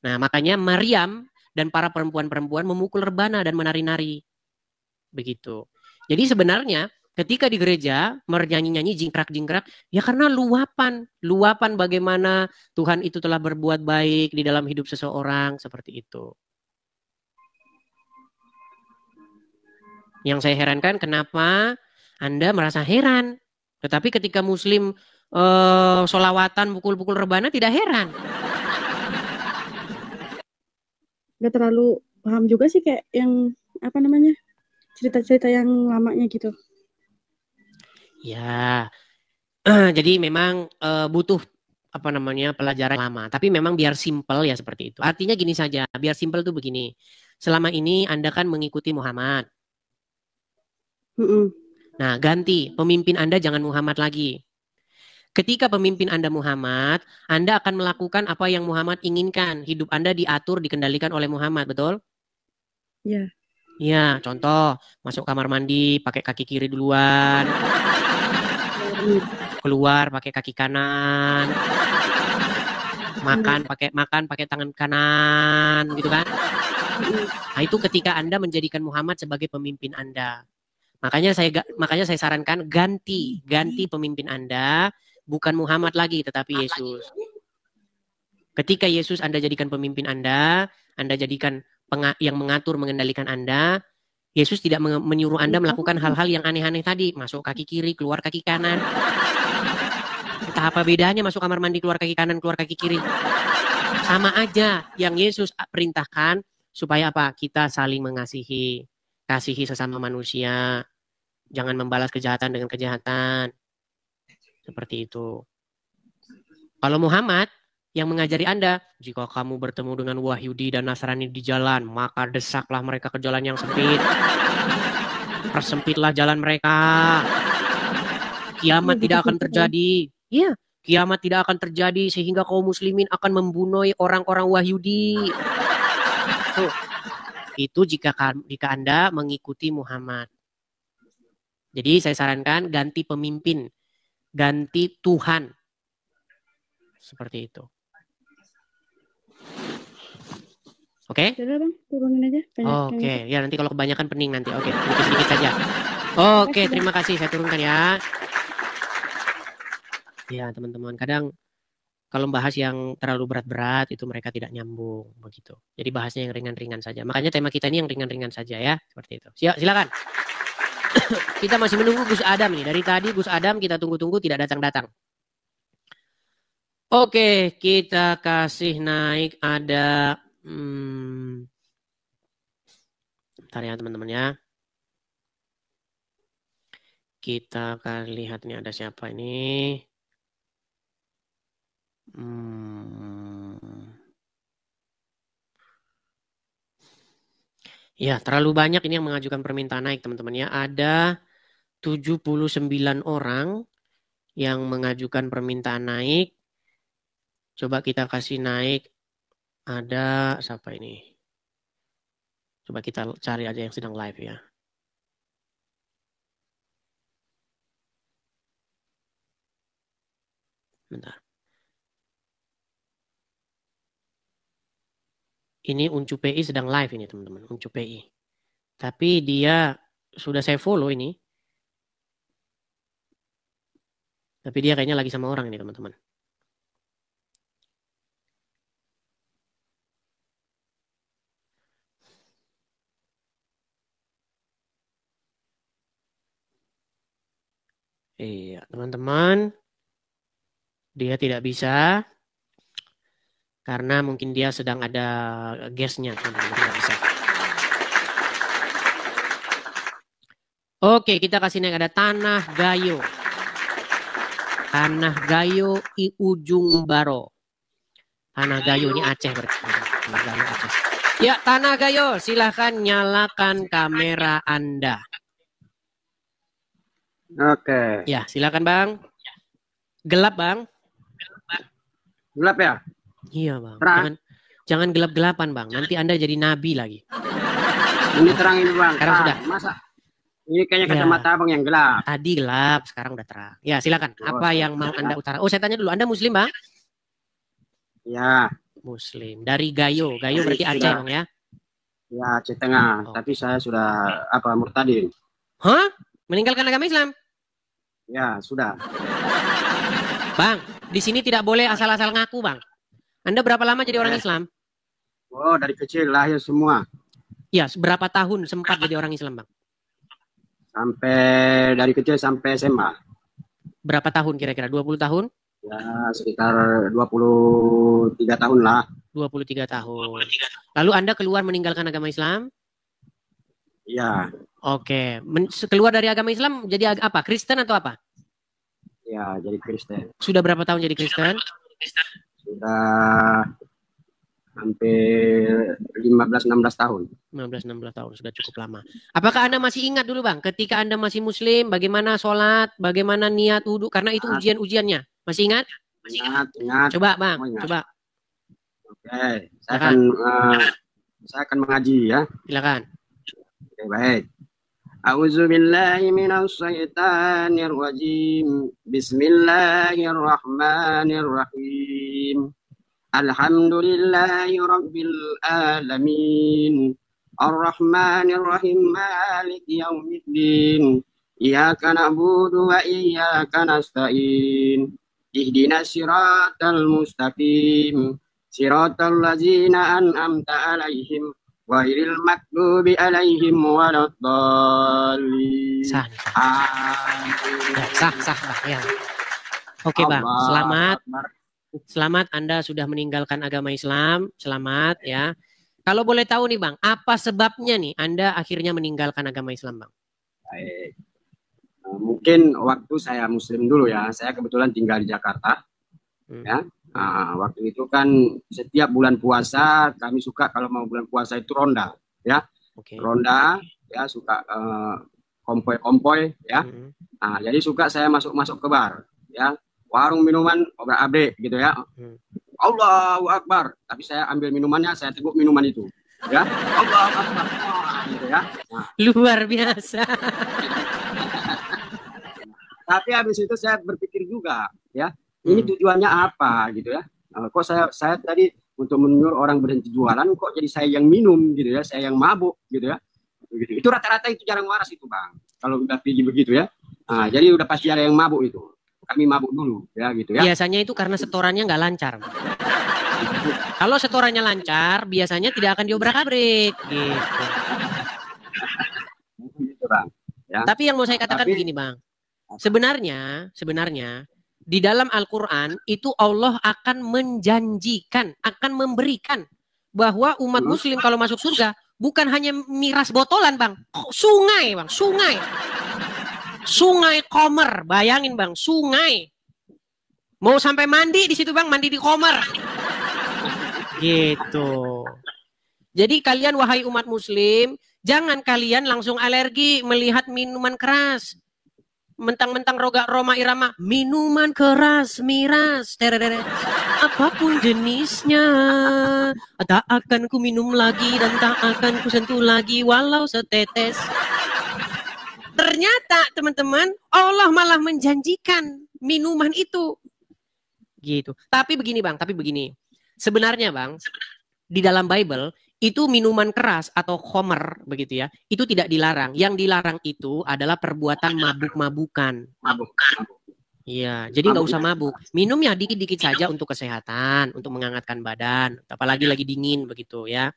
Nah, makanya Maryam dan para perempuan-perempuan memukul rebana dan menari-nari. Begitu. Jadi sebenarnya ketika di gereja bernyanyi-nyanyi jingkrak-jingkrak, ya karena luapan bagaimana Tuhan itu telah berbuat baik di dalam hidup seseorang, seperti itu. Yang saya herankan kenapa Anda merasa heran. Tetapi ketika Muslim sholawatan, pukul-pukul rebana, tidak heran. Gak terlalu paham juga sih kayak yang apa namanya cerita-cerita yang lamanya gitu. Ya, jadi memang butuh apa namanya pelajaran lama. Tapi memang biar simpel ya seperti itu. Artinya gini saja, biar simpel tuh begini. Selama ini Anda kan mengikuti Muhammad. Nah, ganti pemimpin Anda jangan Muhammad lagi. Ketika pemimpin Anda Muhammad, Anda akan melakukan apa yang Muhammad inginkan. Hidup Anda diatur, dikendalikan oleh Muhammad, betul? Iya. Iya, contoh masuk kamar mandi pakai kaki kiri duluan. Keluar pakai kaki kanan. Makan pakai tangan kanan, gitu kan? Nah, itu ketika Anda menjadikan Muhammad sebagai pemimpin Anda. Makanya saya sarankan ganti pemimpin Anda, bukan Muhammad lagi tetapi Yesus. Ketika Yesus Anda jadikan pemimpin Anda jadikan yang mengatur mengendalikan Anda, Yesus tidak menyuruh Anda melakukan hal-hal yang aneh-aneh tadi, masuk kaki kiri, keluar kaki kanan. Entah apa bedanya masuk kamar mandi keluar kaki kanan, keluar kaki kiri. Sama aja, yang Yesus perintahkan supaya apa? Kita saling mengasihi, kasihi sesama manusia. Jangan membalas kejahatan dengan kejahatan. Seperti itu. Kalau Muhammad yang mengajari Anda, jika kamu bertemu dengan Wahyudi dan Nasrani di jalan, maka desaklah mereka ke jalan yang sempit. Persempitlah jalan mereka. Kiamat tidak akan terjadi. Iya, kiamat tidak akan terjadi sehingga kaum muslimin akan membunuh orang-orang Wahyudi. Tuh. Itu jika Anda mengikuti Muhammad. Jadi saya sarankan ganti pemimpin, ganti Tuhan. Seperti itu. Oke? Udah Bang, turunin aja. Oke, ya nanti kalau kebanyakan pening nanti. Oke, sedikit-sedikit saja. Oke, terima kasih. Saya turunkan ya. Ya, teman-teman. Kadang kalau bahas yang terlalu berat-berat itu mereka tidak nyambung begitu. Jadi bahasnya yang ringan-ringan saja. Makanya tema kita ini yang ringan-ringan saja ya. Seperti itu. Silakan. Kita masih menunggu Gus Adam nih. Dari tadi Gus Adam kita tunggu-tunggu tidak datang-datang. Oke, kita kasih naik ada bentar ya teman-teman ya. Kita akan lihat nih ada siapa ini. Ya, terlalu banyak ini yang mengajukan permintaan naik teman-teman ya. Ada 79 orang yang mengajukan permintaan naik. Coba kita kasih naik. Ada siapa ini? Coba kita cari aja yang sedang live ya. Bentar. Ini Uncu PI sedang live ini teman-teman. Uncu PI. Tapi dia sudah saya follow ini. Tapi dia kayaknya lagi sama orang ini teman-teman. Iya, teman-teman. Dia tidak bisa. Karena mungkin dia sedang ada guestnya. Teman-teman. Tidak bisa. Oke, kita kasih naik ada Tanah Gayo. Tanah Gayo I Ujung Baro. Tanah Gayo ini Aceh berarti. Tanah Gayo Aceh. Ya, Tanah Gayo, silahkan nyalakan kamera Anda. Oke. Ya, silakan Bang. Gelap Bang. Gelap ya? Iya Bang. Terang. Jangan gelap-gelapan Bang. Nanti Anda jadi nabi lagi. Ini terang ini Bang. Sekarang sudah. Masa? Ini kayaknya kacamata Abang yang gelap. Tadi gelap, sekarang udah terang. Ya, silakan. Apa yang mau Anda utara? Oh, saya tanya dulu. Anda Muslim Bang? Ya. Muslim. Dari Gayo. Gayo berarti Aceh Bang ya? Ya, Aceh Tengah. Oh. Tapi saya sudah murtadin. Hah? Meninggalkan agama Islam? Ya, sudah. Bang, di sini tidak boleh asal-asal ngaku, Bang. Anda berapa lama jadi orang Islam? Oh, dari kecil lahir semua. Ya, berapa tahun sempat jadi orang Islam, Bang? Sampai dari kecil sampai SMA. Berapa tahun kira-kira? 20 tahun? Ya, sekitar 23 tahun lah. 23 tahun. Lalu Anda keluar meninggalkan agama Islam? Iya. Oke. Keluar dari agama Islam jadi apa? Kristen atau apa? Ya, jadi Kristen. Sudah berapa tahun jadi Kristen? Sudah hampir 15-16 tahun. 15-16 tahun, sudah cukup lama. Apakah Anda masih ingat dulu Bang, ketika Anda masih Muslim, bagaimana sholat, bagaimana niat wudhu, karena itu ujian-ujiannya. Masih ingat? Ingat. Coba Bang, coba. Oke, saya akan mengaji ya. Silakan. Oke, baik. A'udzubillahi minasyaitonirrajim. Bismillahirrahmanirrahim. Alhamdulillahi rabbil alamin. Ar-Rahmanir-Rahim. Maliki yaumiddin. Iyyaka na'budu wa iyyaka nasta'in. Ihdinas siratal mustaqim. Siratal ladzina an'amta 'alaihim ghairil maghdubi alaihim waladdallin. Sah. Sah, Bang. Ya. Oke, Bang. Selamat. Selamat Anda sudah meninggalkan agama Islam. Selamat ya. Kalau boleh tahu nih Bang, apa sebabnya nih Anda akhirnya meninggalkan agama Islam, Bang? Baik. Mungkin waktu saya Muslim dulu ya. Saya kebetulan tinggal di Jakarta. Ya. Waktu itu kan setiap bulan puasa kami suka kalau mau bulan puasa itu ronda, ya. Okay. Ronda, ya suka kompoi-kompoi, ya. Jadi suka saya masuk ke bar, ya. Warung minuman obrak-abrik gitu ya. Allahu Akbar. Tapi saya ambil minumannya, saya teguk minuman itu. Ya. Allahu Akbar. Gitu ya. Luar biasa. Tapi habis itu saya berpikir juga, ya. Ini tujuannya apa gitu ya. Kok saya tadi untuk menyuruh orang berhenti jualan, kok jadi saya yang minum gitu ya, saya yang mabuk gitu ya. Begitu. Itu rata-rata itu jarang waras itu, Bang. Kalau udah pergi begitu ya. Jadi udah pasti ada yang mabuk itu. Kami mabuk dulu ya gitu ya. Biasanya itu karena setorannya nggak lancar. Kalau setorannya lancar, biasanya tidak akan diobrak-abrik gitu. Gitu, Bang. Ya. Tapi yang mau saya katakan begini, Bang. Sebenarnya di dalam Al-Quran itu Allah akan menjanjikan, akan memberikan bahwa umat Muslim kalau masuk surga bukan hanya miras botolan, Bang. Sungai, Bang. Sungai Komer, bayangin Bang, sungai. Mau sampai mandi di situ Bang, mandi di Komer. Gitu. Jadi kalian wahai umat Muslim, jangan kalian langsung alergi melihat minuman keras. Mentang-mentang Roma Irama, minuman keras, miras, apapun jenisnya, tak akan ku minum lagi dan tak akan ku sentuh lagi walau setetes. Ternyata teman-teman Allah malah menjanjikan minuman itu. Gitu. Tapi begini Bang, sebenarnya Bang, di dalam Bible itu minuman keras atau khomer begitu ya, itu tidak dilarang. Yang dilarang itu adalah perbuatan mabuk-mabukan. Iya, jadi nggak usah mabuk. Minum ya dikit-dikit saja untuk kesehatan, untuk menghangatkan badan, apalagi lagi dingin begitu ya.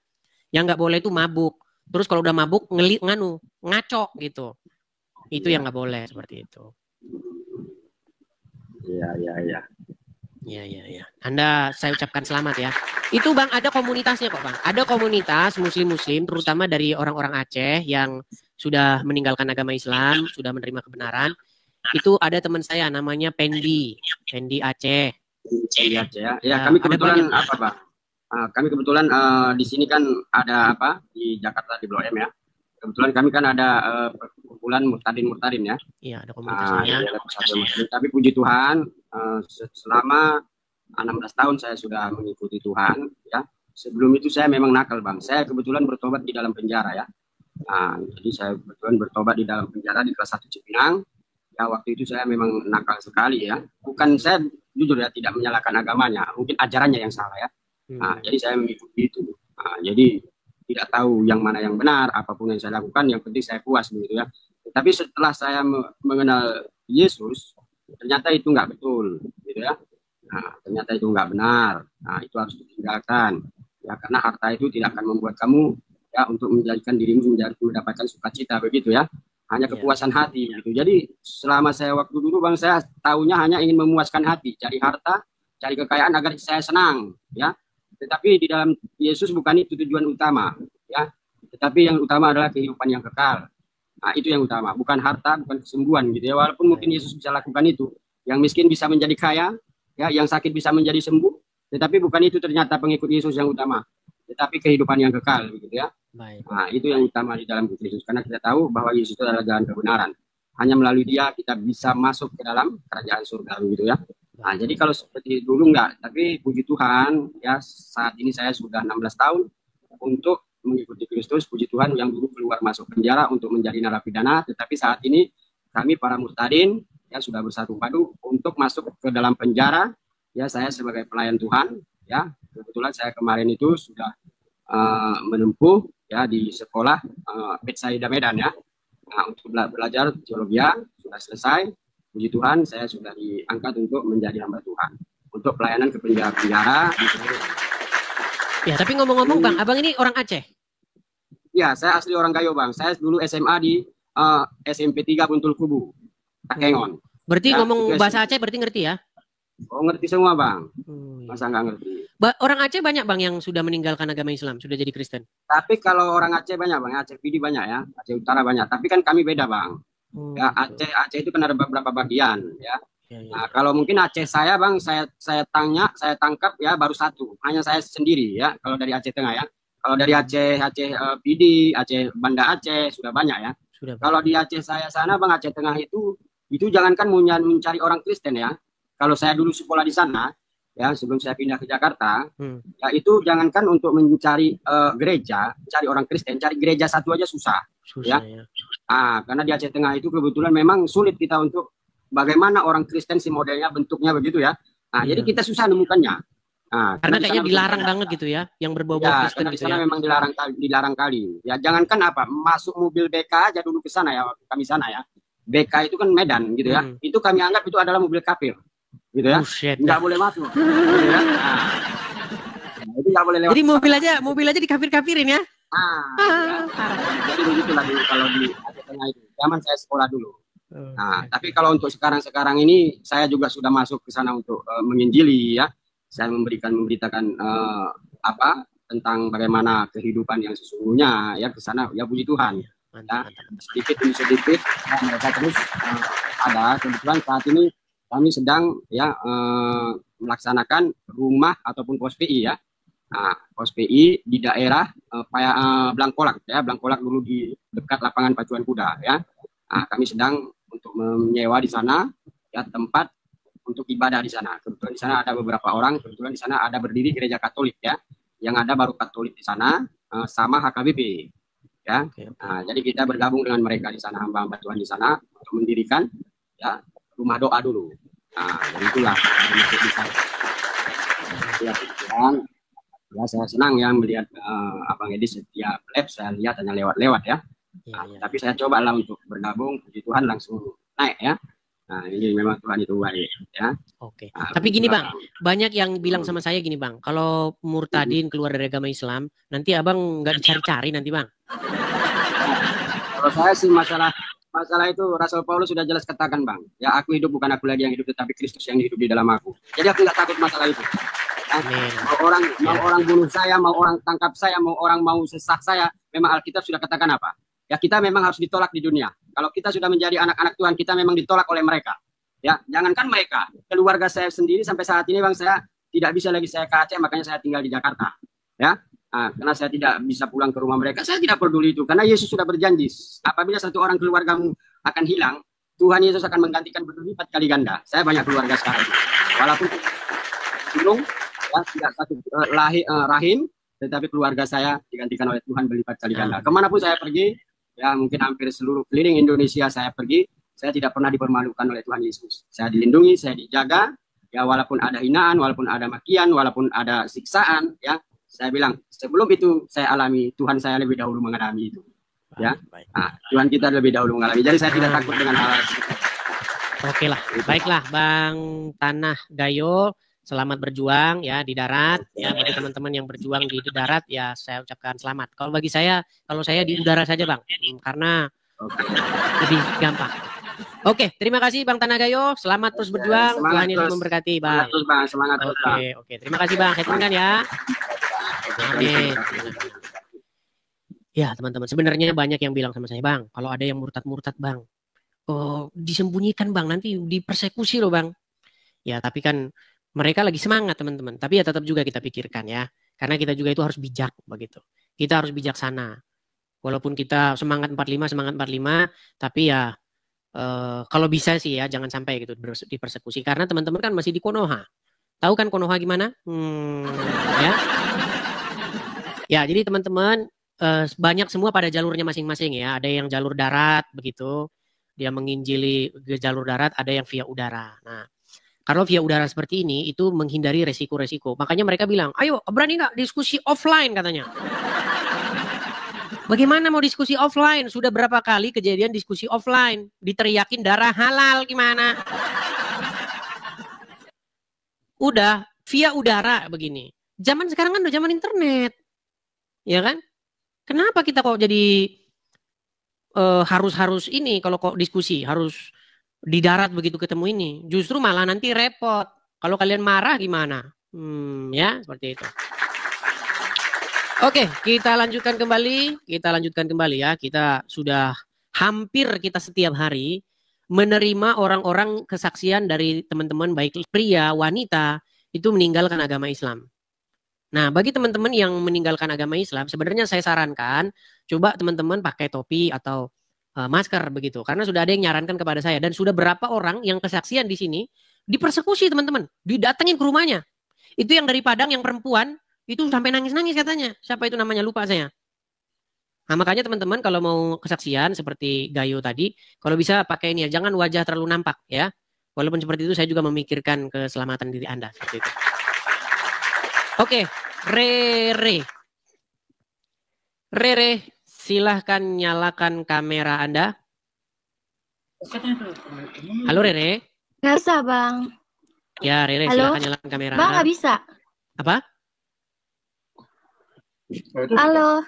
Yang nggak boleh itu mabuk. Terus kalau udah mabuk ngaco gitu. Itu yang nggak boleh seperti itu. Iya. Iya. Saya ucapkan selamat ya. Itu Bang ada komunitasnya kok Bang. Ada komunitas muslim-muslim terutama dari orang-orang Aceh yang sudah meninggalkan agama Islam, sudah menerima kebenaran. Itu ada teman saya namanya Pendi Aceh. Pendi Aceh ya. Ya kami kebetulan apa Bang? Kami kebetulan di sini kan ada apa di Jakarta di Blok M ya. Kebetulan kami kan ada perkumpulan murtadin ya. Iya, ada komunitasnya. Tapi puji Tuhan, selama 16 tahun saya sudah mengikuti Tuhan ya. Sebelum itu saya memang nakal Bang. Saya kebetulan bertobat di dalam penjara ya. Jadi saya kebetulan bertobat di dalam penjara di kelas 1 Cipinang. Ya waktu itu saya memang nakal sekali ya. Bukan saya jujur ya tidak menyalahkan agamanya, mungkin ajarannya yang salah ya. Jadi saya mengikuti itu. Jadi tidak tahu yang mana yang benar, apapun yang saya lakukan, yang penting saya puas begitu ya. Tapi setelah saya mengenal Yesus, ternyata itu nggak betul, gitu ya. Ternyata itu nggak benar. Itu harus ditinggalkan. Ya, karena harta itu tidak akan membuat kamu ya untuk menjadikan dirimu mendapatkan sukacita begitu ya. hanya kepuasan hati gitu. Jadi selama saya waktu dulu bang, saya tahunya hanya ingin memuaskan hati, cari harta, cari kekayaan agar saya senang, ya. Tetapi di dalam Yesus bukan itu tujuan utama, ya. Tetapi yang utama adalah kehidupan yang kekal. Nah, itu yang utama, bukan harta, bukan kesembuhan gitu ya. Walaupun mungkin Yesus bisa lakukan itu, yang miskin bisa menjadi kaya, ya, yang sakit bisa menjadi sembuh, tetapi bukan itu ternyata pengikut Yesus yang utama, tetapi kehidupan yang kekal, gitu ya. Baik. Nah, itu yang utama di dalam Yesus, karena kita tahu bahwa Yesus itu adalah jalan kebenaran. Hanya melalui Dia kita bisa masuk ke dalam kerajaan surga, gitu ya. Nah, jadi kalau seperti dulu enggak, tapi puji Tuhan, ya saat ini saya sudah 16 tahun untuk mengikuti Kristus. Puji Tuhan, yang dulu keluar masuk penjara untuk menjadi narapidana, tetapi saat ini kami para murtadin ya sudah bersatu padu untuk masuk ke dalam penjara. Ya, saya sebagai pelayan Tuhan, ya kebetulan saya kemarin itu sudah menempuh ya di sekolah Betsaida Medan ya. Nah, untuk belajar teologi sudah selesai. Puji Tuhan, saya sudah diangkat untuk menjadi hamba Tuhan untuk pelayanan ke penjara-penjara. Ya, tapi ngomong-ngomong Bang, Abang ini orang Aceh? Ya, saya asli orang Gayo Bang. Saya dulu SMA di SMP 3 Buntul Kubu, Takengon. Berarti ya, ngomong bahasa Aceh berarti ngerti ya? Oh, ngerti semua Bang. Iya. Masa nggak ngerti? Orang Aceh banyak Bang yang sudah meninggalkan agama Islam, sudah jadi Kristen. Tapi kalau orang Aceh banyak Bang, Aceh PD banyak ya, Aceh Utara banyak. Tapi kan kami beda Bang. Ya, Aceh itu kan ada beberapa bagian ya. Nah, kalau mungkin Aceh saya Bang, saya tangkap ya baru satu, hanya saya sendiri ya. Kalau dari Aceh Tengah ya. Kalau dari Aceh PD, Aceh Banda Aceh sudah banyak ya. Kalau di Aceh saya sana Bang, Aceh Tengah itu jangankan mencari orang Kristen ya. Kalau saya dulu sekolah di sana, ya sebelum saya pindah ke Jakarta, ya itu jangankan untuk mencari gereja, cari orang Kristen, cari gereja satu aja susah ya. Karena di Aceh Tengah itu kebetulan memang sulit kita untuk bagaimana orang Kristen si modelnya, bentuknya begitu ya. Jadi kita susah nemukannya. Karena kayaknya dilarang banget gitu ya, yang berbau-bau Kristen di gitu sana ya. memang dilarang kali. Ya jangankan apa, masuk mobil BK aja dulu ke sana ya, waktu kami sana ya. BK itu kan Medan gitu ya. Itu kami anggap itu adalah mobil kafir. Gitu ya, nggak boleh masuk. Gitu ya. Itu nggak boleh lewat. Jadi mobil aja dikafir-kafirin ya? Jadi begitulah dulu kalau di Aceh Tengah itu. Zaman saya sekolah dulu. Tapi kalau untuk sekarang ini saya juga sudah masuk ke sana untuk menginjili ya. Saya memberitakan tentang bagaimana kehidupan yang sesungguhnya ya ke sana ya, puji Tuhan. Ya, sedikit demi sedikit mereka terus ada. Kebetulan saat ini kami sedang ya melaksanakan rumah ataupun pos PI ya. Pos PI di daerah Blangkolak ya. Blangkolak dulu di dekat lapangan pacuan kuda ya. Kami sedang untuk menyewa di sana ya tempat untuk ibadah di sana. Kebetulan di sana ada beberapa orang, kebetulan di sana ada berdiri gereja Katolik ya. Yang ada baru Katolik di sana sama HKBP ya. Jadi kita bergabung dengan mereka di sana, hamba-hamba Tuhan di sana untuk mendirikan ya rumah doa dulu. Dan itulah masuk di sana. Ya, saya senang ya melihat Abang Edi setiap live saya lihat hanya lewat-lewat ya. Tapi saya coba lah untuk bergabung, puji Tuhan langsung naik ya. Ini memang Tuhan itu baik ya. Oke. Tapi gini Bang, banyak yang bilang sama saya gini Bang, kalau murtadin keluar dari agama Islam, nanti Abang nggak dicari-cari nanti Bang. Kalau saya sih masalah itu Rasul Paulus sudah jelas katakan Bang, ya aku hidup bukan aku lagi yang hidup tetapi Kristus yang hidup di dalam aku. Jadi aku nggak takut masalah itu. Mau orang bunuh saya, mau orang tangkap saya, mau orang mau sesak saya, memang Alkitab sudah katakan apa? Ya kita memang harus ditolak di dunia. Kalau kita sudah menjadi anak-anak Tuhan, kita memang ditolak oleh mereka. Ya, jangankan mereka, keluarga saya sendiri sampai saat ini Bang, saya tidak bisa lagi saya ke Aceh, makanya saya tinggal di Jakarta. Ya. Karena saya tidak bisa pulang ke rumah mereka, saya tidak peduli itu karena Yesus sudah berjanji apabila satu orang keluargamu akan hilang, Tuhan Yesus akan menggantikan berlipat kali ganda. Saya banyak keluarga sekarang, walaupun sulung ya, tidak satu rahim, tetapi keluarga saya digantikan oleh Tuhan berlipat kali ganda. Kemanapun saya pergi, ya mungkin hampir seluruh keliling Indonesia saya pergi, saya tidak pernah dipermalukan oleh Tuhan Yesus. Saya dilindungi, saya dijaga, ya walaupun ada hinaan, walaupun ada makian, walaupun ada siksaan, ya. Saya bilang, sebelum itu saya alami, Tuhan saya lebih dahulu mengalami itu. Ya, Tuhan kita lebih dahulu mengalami. Jadi saya tidak takut dengan hal itu. Oke lah, baiklah Bang Tanah Gayo, selamat berjuang ya di darat. Ya bagi teman-teman yang berjuang di darat, ya saya ucapkan selamat. Kalau bagi saya, kalau saya di udara saja Bang, karena Oke. Lebih gampang. Oke, terima kasih Bang Tanagayo. Selamat terus berjuang. Semangat Tuhan Yesus terus. memberkati, Semangat Bang. terus Bang, semangat terus Bang. Oke. Terima kasih Bang. Saya turunkan ya. Amin. Ya, teman-teman. Sebenarnya banyak yang bilang sama saya, Bang, kalau ada yang murtad-murtad, Bang, disembunyikan, Bang, nanti dipersekusi loh, Bang. Ya, tapi kan mereka lagi semangat, teman-teman. Tapi ya tetap juga kita pikirkan ya. Karena kita juga itu harus bijak begitu. Kita harus bijaksana. Walaupun kita semangat 45, tapi ya kalau bisa sih ya jangan sampai gitu dipersekusi. Karena teman-teman kan masih di Konoha. Tahu kan Konoha gimana? Ya. Ya, jadi teman-teman banyak semua pada jalurnya masing-masing ya. Ada yang jalur darat begitu. Dia menginjili ke jalur darat, ada yang via udara. Nah, kalau via udara seperti ini itu menghindari resiko-resiko. Makanya mereka bilang, "Ayo, berani nggak diskusi offline?" katanya. Bagaimana mau diskusi offline? Sudah berapa kali kejadian diskusi offline? Diteriakin darah halal gimana? Udah via udara begini. Zaman sekarang kan udah zaman internet. Ya kan? Kenapa kita kok jadi harus ini kalau kok diskusi harus di darat begitu ketemu ini? Justru malah nanti repot. Kalau kalian marah gimana? Ya, seperti itu. Oke, kita lanjutkan kembali ya. Kita sudah hampir kita setiap hari menerima orang-orang kesaksian dari teman-teman baik pria, wanita itu meninggalkan agama Islam. Nah, bagi teman-teman yang meninggalkan agama Islam, sebenarnya saya sarankan coba teman-teman pakai topi atau masker begitu. Karena sudah ada yang nyarankan kepada saya dan sudah berapa orang yang kesaksian di sini dipersekusi teman-teman, didatengin ke rumahnya. Itu yang dari Padang yang perempuan itu sampai nangis-nangis katanya. Siapa itu namanya? Lupa saya. Nah, makanya teman-teman kalau mau kesaksian seperti Gayo tadi, kalau bisa pakai ini ya, jangan wajah terlalu nampak ya. Walaupun seperti itu saya juga memikirkan keselamatan diri Anda seperti itu. Oke, Rere, silahkan nyalakan kamera Anda. Halo Rere. Nggak bisa Bang. Ya Rere, Halo? silahkan nyalakan kamera Bang Anda. nggak bisa. Apa? Halo.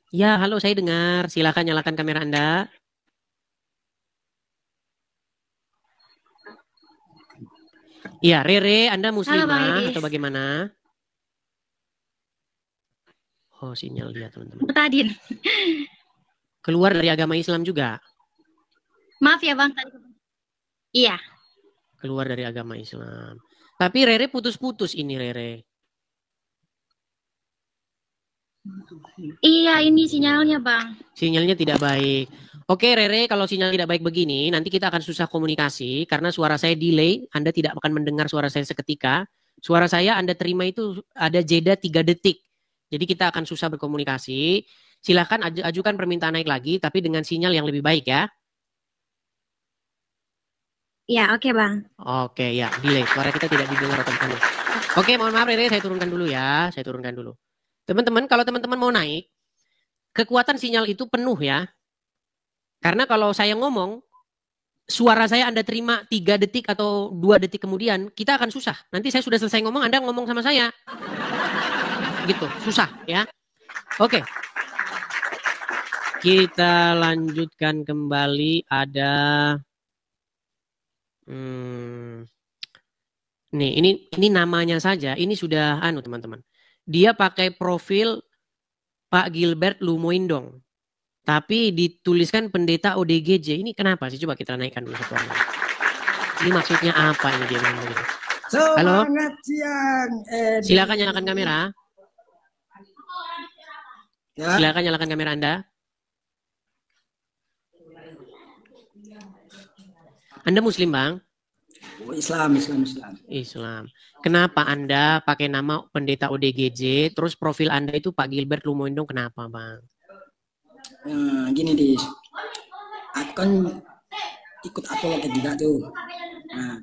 Ya, halo saya dengar. Silakan nyalakan kamera Anda. Ya, Rere, Anda Halo, Bang muslimah Idris. atau bagaimana? Oh, sinyal dia, teman-teman. Tadin. Keluar dari agama Islam juga. Maaf ya Bang. Iya. Keluar dari agama Islam. Tapi Rere putus-putus ini, Rere. Iya, ini sinyalnya Bang. Sinyalnya tidak baik. Oke, Rere, kalau sinyal tidak baik begini, nanti kita akan susah komunikasi karena suara saya delay. Anda tidak akan mendengar suara saya seketika. Suara saya Anda terima itu ada jeda 3 detik. Jadi kita akan susah berkomunikasi. Silahkan ajukan permintaan naik lagi, tapi dengan sinyal yang lebih baik ya. Iya, oke Bang. Oke, ya, delay. Suara kita tidak didengar otomatis. Oke, mohon maaf Rere, saya turunkan dulu ya. Saya turunkan dulu. Teman-teman, kalau teman-teman mau naik, kekuatan sinyal itu penuh ya. Karena kalau saya ngomong, suara saya Anda terima 3 detik atau 2 detik kemudian, kita akan susah. Nanti saya sudah selesai ngomong, Anda ngomong sama saya. Gitu, susah ya. Oke. Kita lanjutkan kembali. Ada... Nih, ini namanya saja, ini sudah teman-teman. Dia pakai profil Pak Gilbert Lumoindong. Tapi dituliskan pendeta ODGJ. Ini kenapa sih? Coba kita naikkan dulu satu orang. Ini maksudnya apa ini dia bilang begitu? Halo? Siang. Silakan nyalakan kamera. Ya. Silakan nyalakan kamera Anda. Anda Muslim, Bang? Islam. Islam. Kenapa Anda pakai nama pendeta ODGJ, terus profil Anda itu Pak Gilbert Lumoindong, kenapa, Bang? Gini, Dis. Aku kan ikut apologet juga tuh. Nah,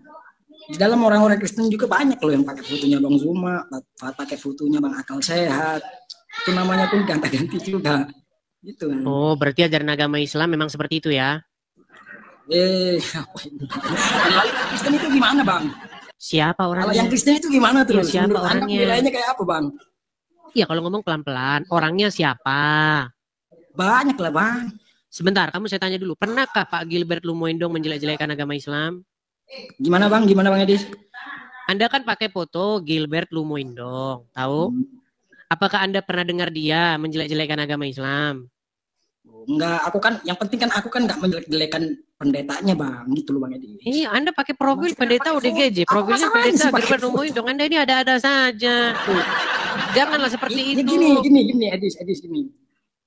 di dalam orang-orang Kristen juga banyak loh yang pakai fotonya Bang Zuma, pakai fotonya Bang Akal Sehat. Itu namanya pun ganti-ganti juga. Gitu. Oh, berarti ajaran agama Islam memang seperti itu ya? Apa itu? Lalu yang Kristen itu gimana, Bang? Siapa orangnya? Kalau yang Kristen itu gimana terus? Ya, siapa menurut orangnya? Anda nilainya kayak apa, Bang? Iya, kalau ngomong pelan-pelan, orangnya siapa? Banyak lah, Bang. Sebentar, kamu saya tanya dulu. Pernahkah Pak Gilbert Lumoindong menjelek-jelekan agama Islam? Gimana Bang? Gimana Bang Edis? Anda kan pakai foto Gilbert Lumoindong, tahu? Apakah Anda pernah dengar dia menjelek-jelekan agama Islam? Enggak, aku kan yang penting kan aku kan enggak menjelek-jelekan pendetanya Bang, gitu loh Bang Edis. Iya, Anda pakai profil pendeta ODGJ, profilnya pendeta Gilbert Lumoindong. Anda ini ada-ada saja. Janganlah seperti itu. Gini Edis gini.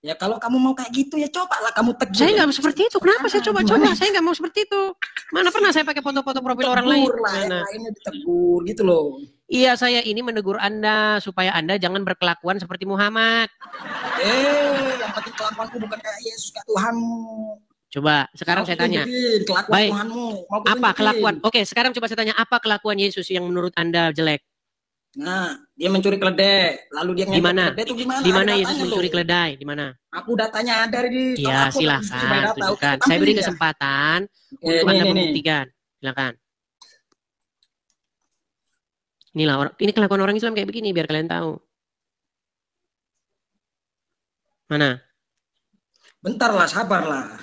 Ya kalau kamu mau kayak gitu ya cobalah kamu tegur. Saya nggak mau seperti itu. Kenapa saya coba-coba? Saya nggak mau seperti itu. Mana pernah saya pakai foto-foto profil orang lain? Lainnya ditegur gitu loh. Iya, saya ini menegur Anda supaya Anda jangan berkelakuan seperti Muhammad. Yang penting kelakuanku bukan kayak Yesus, kayak Tuhanmu. Coba sekarang saya tanya. Baik. Apa kelakuan? Oke, sekarang coba saya tanya, apa kelakuan Yesus yang menurut Anda jelek? Nah, dia mencuri keledai, lalu dia keledai itu gimana? Di mana Yesus mencuri keledai? Di mana? Aku datanya ada di. Iya, silakan tunjukkan. Saya beri kesempatan untuk Anda membuktikan. Silakan. Inilah ini kelakuan orang Islam kayak begini biar kalian tahu. Mana? Bentarlah, sabarlah.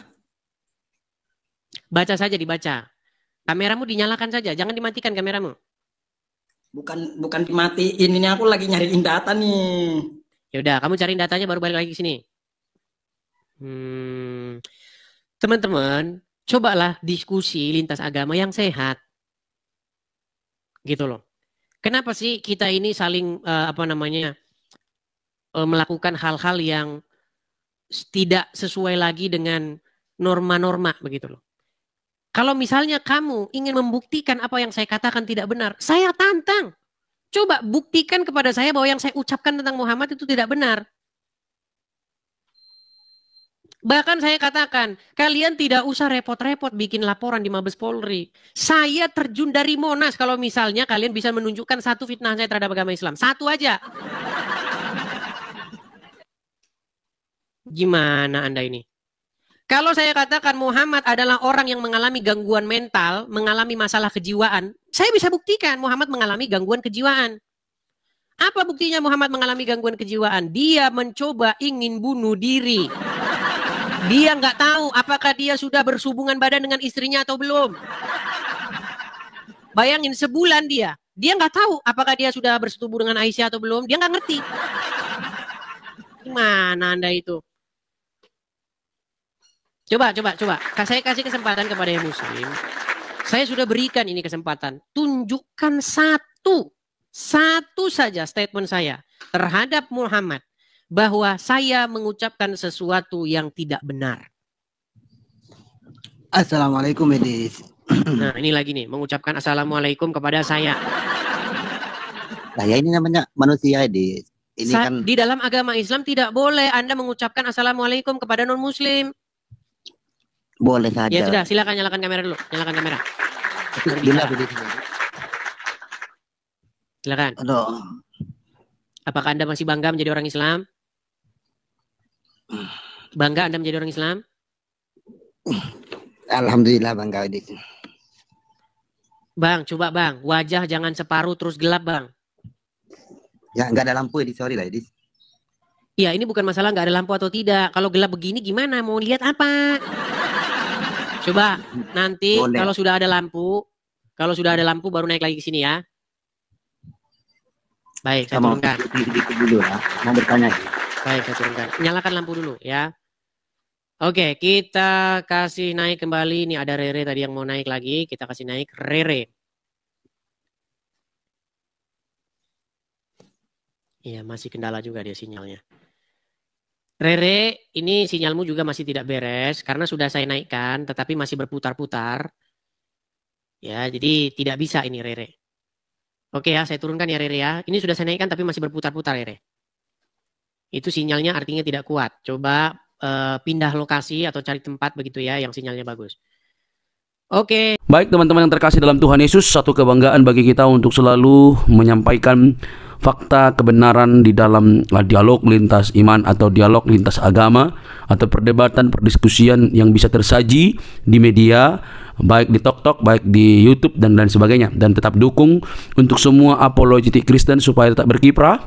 Baca saja, dibaca. Kameramu dinyalakan saja, jangan dimatikan kameramu. Bukan dimatiin, ini aku lagi nyariin data nih. Ya udah, kamu cariin datanya baru balik lagi ke sini. Teman-teman, cobalah diskusi lintas agama yang sehat. Gitu loh. Kenapa sih kita ini saling melakukan hal-hal yang tidak sesuai lagi dengan norma-norma begitu loh. Kalau misalnya kamu ingin membuktikan apa yang saya katakan tidak benar, saya tantang. Coba buktikan kepada saya bahwa yang saya ucapkan tentang Muhammad itu tidak benar. Bahkan saya katakan, kalian tidak usah repot-repot bikin laporan di Mabes Polri. Saya terjun dari Monas kalau misalnya kalian bisa menunjukkan satu fitnah saya terhadap agama Islam. Satu aja. Gimana Anda ini? Kalau saya katakan Muhammad adalah orang yang mengalami gangguan mental, mengalami masalah kejiwaan, saya bisa buktikan Muhammad mengalami gangguan kejiwaan. Apa buktinya Muhammad mengalami gangguan kejiwaan? Dia mencoba ingin bunuh diri. Dia nggak tahu apakah dia sudah berhubungan badan dengan istrinya atau belum. Bayangin sebulan dia nggak tahu apakah dia sudah bersetubuh dengan Aisyah atau belum. Dia nggak ngerti. Gimana Anda itu? Coba. Saya kasih kesempatan kepada yang muslim. Saya sudah berikan ini kesempatan. Tunjukkan satu saja statement saya terhadap Muhammad. Bahwa saya mengucapkan sesuatu yang tidak benar. Assalamualaikum Edis. Nah ini lagi nih. Mengucapkan assalamualaikum kepada saya. Saya ini namanya manusia Edis. Ini kan di dalam agama Islam tidak boleh Anda mengucapkan assalamualaikum kepada non muslim. Boleh saja. Ya sudah, silakan nyalakan kamera dulu. Nyalakan kamera. Silakan. Aduh. Apakah Anda masih bangga menjadi orang Islam? Bangga Anda menjadi orang Islam? Alhamdulillah bangga. Bang, coba bang, wajah jangan separuh terus gelap bang. Ya nggak ada lampu Edis, sorry lah Edis. Ya ini bukan masalah nggak ada lampu atau tidak. Kalau gelap begini gimana? Mau lihat apa? Coba nanti boleh. Kalau sudah ada lampu baru naik lagi ke sini ya. Baik, saya turunkan. Dulu ya. Mau bertanya. Baik, saya turunkan. Nyalakan lampu dulu ya. Oke, kita kasih naik kembali. Ini ada Rere tadi yang mau naik lagi. Kita kasih naik Rere. Iya, masih kendala juga dia sinyalnya. Rere, ini sinyalmu juga masih tidak beres karena sudah saya naikkan tetapi masih berputar-putar. Ya, jadi tidak bisa ini Rere. Oke ya, saya turunkan ya Rere ya. Ini sudah saya naikkan tapi masih berputar-putar Rere. Itu sinyalnya artinya tidak kuat. Coba pindah lokasi atau cari tempat begitu ya yang sinyalnya bagus. Oke. Baik teman-teman yang terkasih dalam Tuhan Yesus, satu kebanggaan bagi kita untuk selalu menyampaikan fakta kebenaran di dalam dialog lintas iman atau dialog lintas agama atau perdebatan perdiskusian yang bisa tersaji di media, baik di TokTok, baik di YouTube dan lain sebagainya. Dan tetap dukung untuk semua apologetik Kristen supaya tetap berkiprah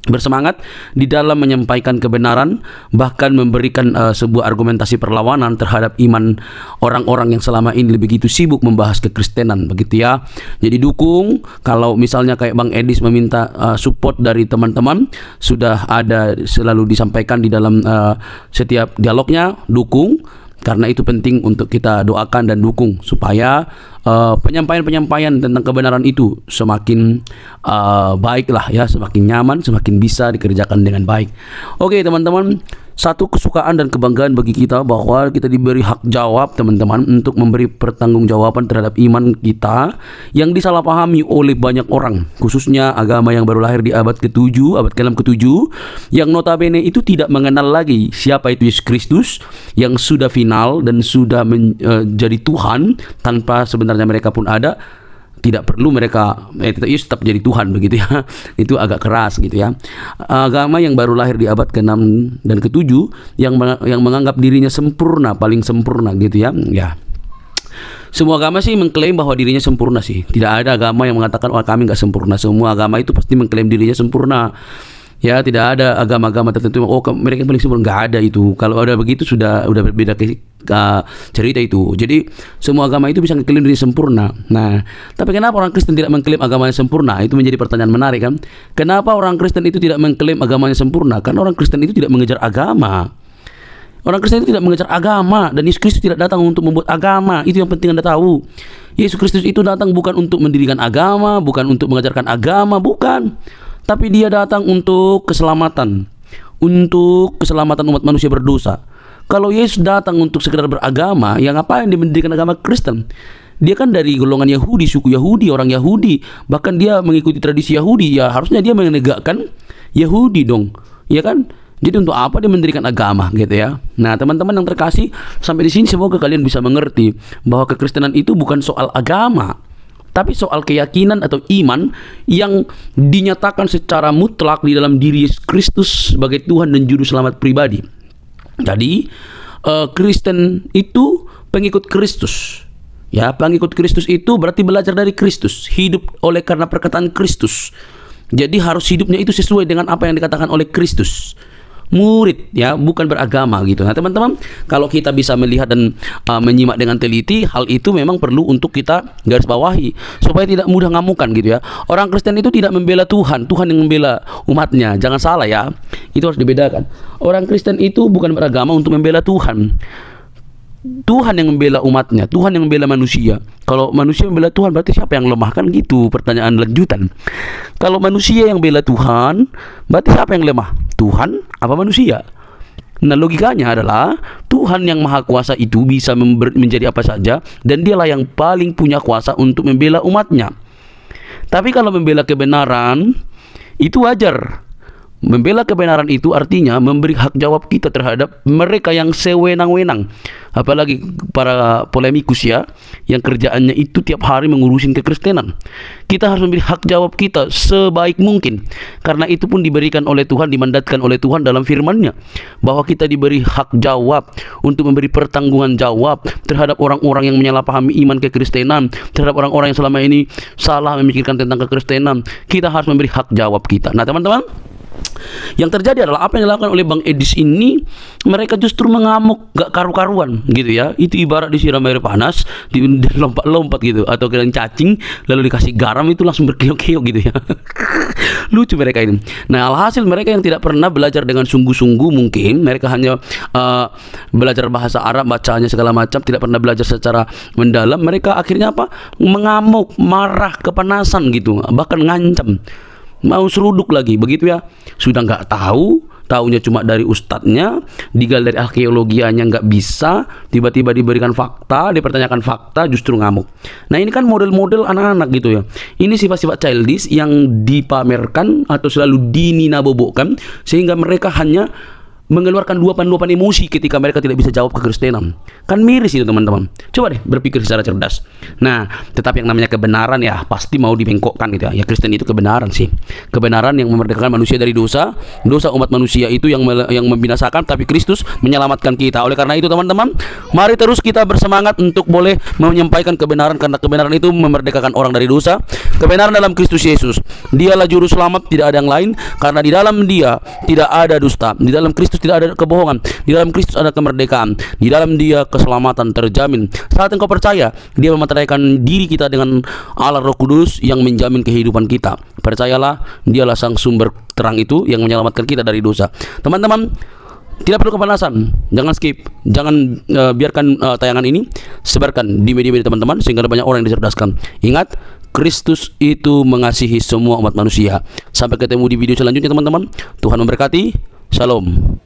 bersemangat di dalam menyampaikan kebenaran, bahkan memberikan sebuah argumentasi perlawanan terhadap iman orang-orang yang selama ini begitu sibuk membahas kekristenan, begitu ya. Jadi dukung, kalau misalnya kayak Bang Edis meminta support dari teman-teman, sudah ada selalu disampaikan di dalam setiap dialognya, dukung, karena itu penting untuk kita doakan dan dukung supaya penyampaian-penyampaian tentang kebenaran itu semakin baik lah ya, semakin nyaman, semakin bisa dikerjakan dengan baik. Oke teman-teman, satu kesukaan dan kebanggaan bagi kita bahwa kita diberi hak jawab teman-teman untuk memberi pertanggungjawaban terhadap iman kita yang disalahpahami oleh banyak orang, khususnya agama yang baru lahir di abad ke-7, abad ke-6, ke-7, yang notabene itu tidak mengenal lagi siapa itu Yesus Kristus yang sudah final dan sudah menjadi Tuhan tanpa sebenarnya mereka pun ada. Tidak perlu mereka tetap jadi Tuhan, begitu ya. Itu agak keras gitu ya. Agama yang baru lahir di abad ke-6 dan ke-7 yang menganggap dirinya sempurna, paling sempurna gitu ya. Ya. Semua agama sih mengklaim bahwa dirinya sempurna sih. Tidak ada agama yang mengatakan kami nggak sempurna. Semua agama itu pasti mengklaim dirinya sempurna. Ya, tidak ada agama-agama tertentu mereka paling sempurna, nggak ada itu. Kalau ada begitu sudah berbeda cerita itu. Jadi semua agama itu bisa mengklaim diri sempurna. Nah, tapi kenapa orang Kristen tidak mengklaim agamanya sempurna? Itu menjadi pertanyaan menarik kan? Kenapa orang Kristen itu tidak mengklaim agamanya sempurna? Karena orang Kristen itu tidak mengejar agama. Orang Kristen itu tidak mengejar agama, dan Yesus Kristus tidak datang untuk membuat agama. Itu yang penting Anda tahu. Yesus Kristus itu datang bukan untuk mendirikan agama, bukan untuk mengajarkan agama, bukan. Tapi dia datang untuk keselamatan, untuk keselamatan umat manusia berdosa. Kalau Yesus datang untuk sekedar beragama, yang ngapain dia mendirikan agama Kristen? Dia kan dari golongan Yahudi, suku Yahudi, orang Yahudi, bahkan dia mengikuti tradisi Yahudi. Ya harusnya dia menegakkan Yahudi dong, ya kan? Jadi untuk apa dia mendirikan agama gitu ya? Nah teman-teman yang terkasih, sampai di sini semoga kalian bisa mengerti bahwa kekristenan itu bukan soal agama, tapi soal keyakinan atau iman yang dinyatakan secara mutlak di dalam diri Yesus Kristus sebagai Tuhan dan Juru Selamat pribadi. Jadi Kristen itu pengikut Kristus. Ya, pengikut Kristus itu berarti belajar dari Kristus, hidup oleh karena perkataan Kristus. Jadi harus hidupnya itu sesuai dengan apa yang dikatakan oleh Kristus. Murid ya, bukan beragama gitu. Nah teman-teman, kalau kita bisa melihat dan menyimak dengan teliti, hal itu memang perlu untuk kita garis bawahi supaya tidak mudah ngamukan gitu ya. Orang Kristen itu tidak membela Tuhan, Tuhan yang membela umatnya. Jangan salah ya, itu harus dibedakan. Orang Kristen itu bukan beragama untuk membela Tuhan. Tuhan yang membela umatnya, Tuhan yang membela manusia. Kalau manusia membela Tuhan, berarti siapa yang lemah? Kan gitu pertanyaan lanjutan. Kalau manusia yang bela Tuhan, berarti siapa yang lemah? Tuhan apa manusia? Nah logikanya adalah Tuhan yang maha kuasa itu bisa menjadi apa saja, dan dialah yang paling punya kuasa untuk membela umatnya. Tapi kalau membela kebenaran, itu wajar. Membela kebenaran itu artinya memberi hak jawab kita terhadap mereka yang sewenang-wenang. Apalagi para polemikus ya, yang kerjaannya itu tiap hari mengurusin kekristenan. Kita harus memberi hak jawab kita sebaik mungkin. Karena itu pun diberikan oleh Tuhan, dimandatkan oleh Tuhan dalam firman-Nya, bahwa kita diberi hak jawab untuk memberi pertanggungan jawab terhadap orang-orang yang menyalahpahami iman kekristenan, terhadap orang-orang yang selama ini salah memikirkan tentang kekristenan. Kita harus memberi hak jawab kita. Nah teman-teman, yang terjadi adalah apa yang dilakukan oleh Bang Edis ini, mereka justru mengamuk gak karu-karuan gitu ya. Itu ibarat disiram air panas, lompat-lompat gitu, atau kalian cacing lalu dikasih garam itu langsung berkiok-kiok gitu ya. Lucu mereka ini. Nah alhasil mereka yang tidak pernah belajar dengan sungguh-sungguh, mungkin mereka hanya belajar bahasa Arab, bacanya segala macam, tidak pernah belajar secara mendalam. Mereka akhirnya apa? Mengamuk, marah, kepanasan gitu, bahkan ngancam, mau seruduk lagi begitu ya. Sudah nggak tahu, taunya cuma dari ustadznya, digali dari arkeologianya nggak bisa, tiba-tiba diberikan fakta, dipertanyakan fakta, justru ngamuk. Nah ini kan model-model anak-anak gitu ya. Ini sifat-sifat childish yang dipamerkan atau selalu dininabobokkan, sehingga mereka hanya mengeluarkan luapan-luapan emosi ketika mereka tidak bisa jawab kekristenan. Kan miris itu teman-teman. Coba deh berpikir secara cerdas. Nah, tetapi yang namanya kebenaran ya pasti mau dibengkokkan gitu ya. Ya Kristen itu kebenaran sih. Kebenaran yang memerdekakan manusia dari dosa. Dosa umat manusia itu yang membinasakan, tapi Kristus menyelamatkan kita. Oleh karena itu teman-teman, mari terus kita bersemangat untuk boleh menyampaikan kebenaran, karena kebenaran itu memerdekakan orang dari dosa. Kebenaran dalam Kristus Yesus. Dialah juru selamat, tidak ada yang lain, karena di dalam Dia tidak ada dusta. Di dalam Kristus tidak ada kebohongan. Di dalam Kristus ada kemerdekaan. Di dalam Dia keselamatan terjamin. Saat engkau percaya, Dia memateraikan diri kita dengan Allah Roh Kudus yang menjamin kehidupan kita. Percayalah, Dialah sang sumber terang itu yang menyelamatkan kita dari dosa. Teman-teman, tidak perlu kepanasan, jangan skip, jangan biarkan tayangan ini, sebarkan di media-media teman-teman sehingga ada banyak orang yang dicerdaskan. Ingat, Kristus itu mengasihi semua umat manusia. Sampai ketemu di video selanjutnya teman-teman. Tuhan memberkati. Shalom.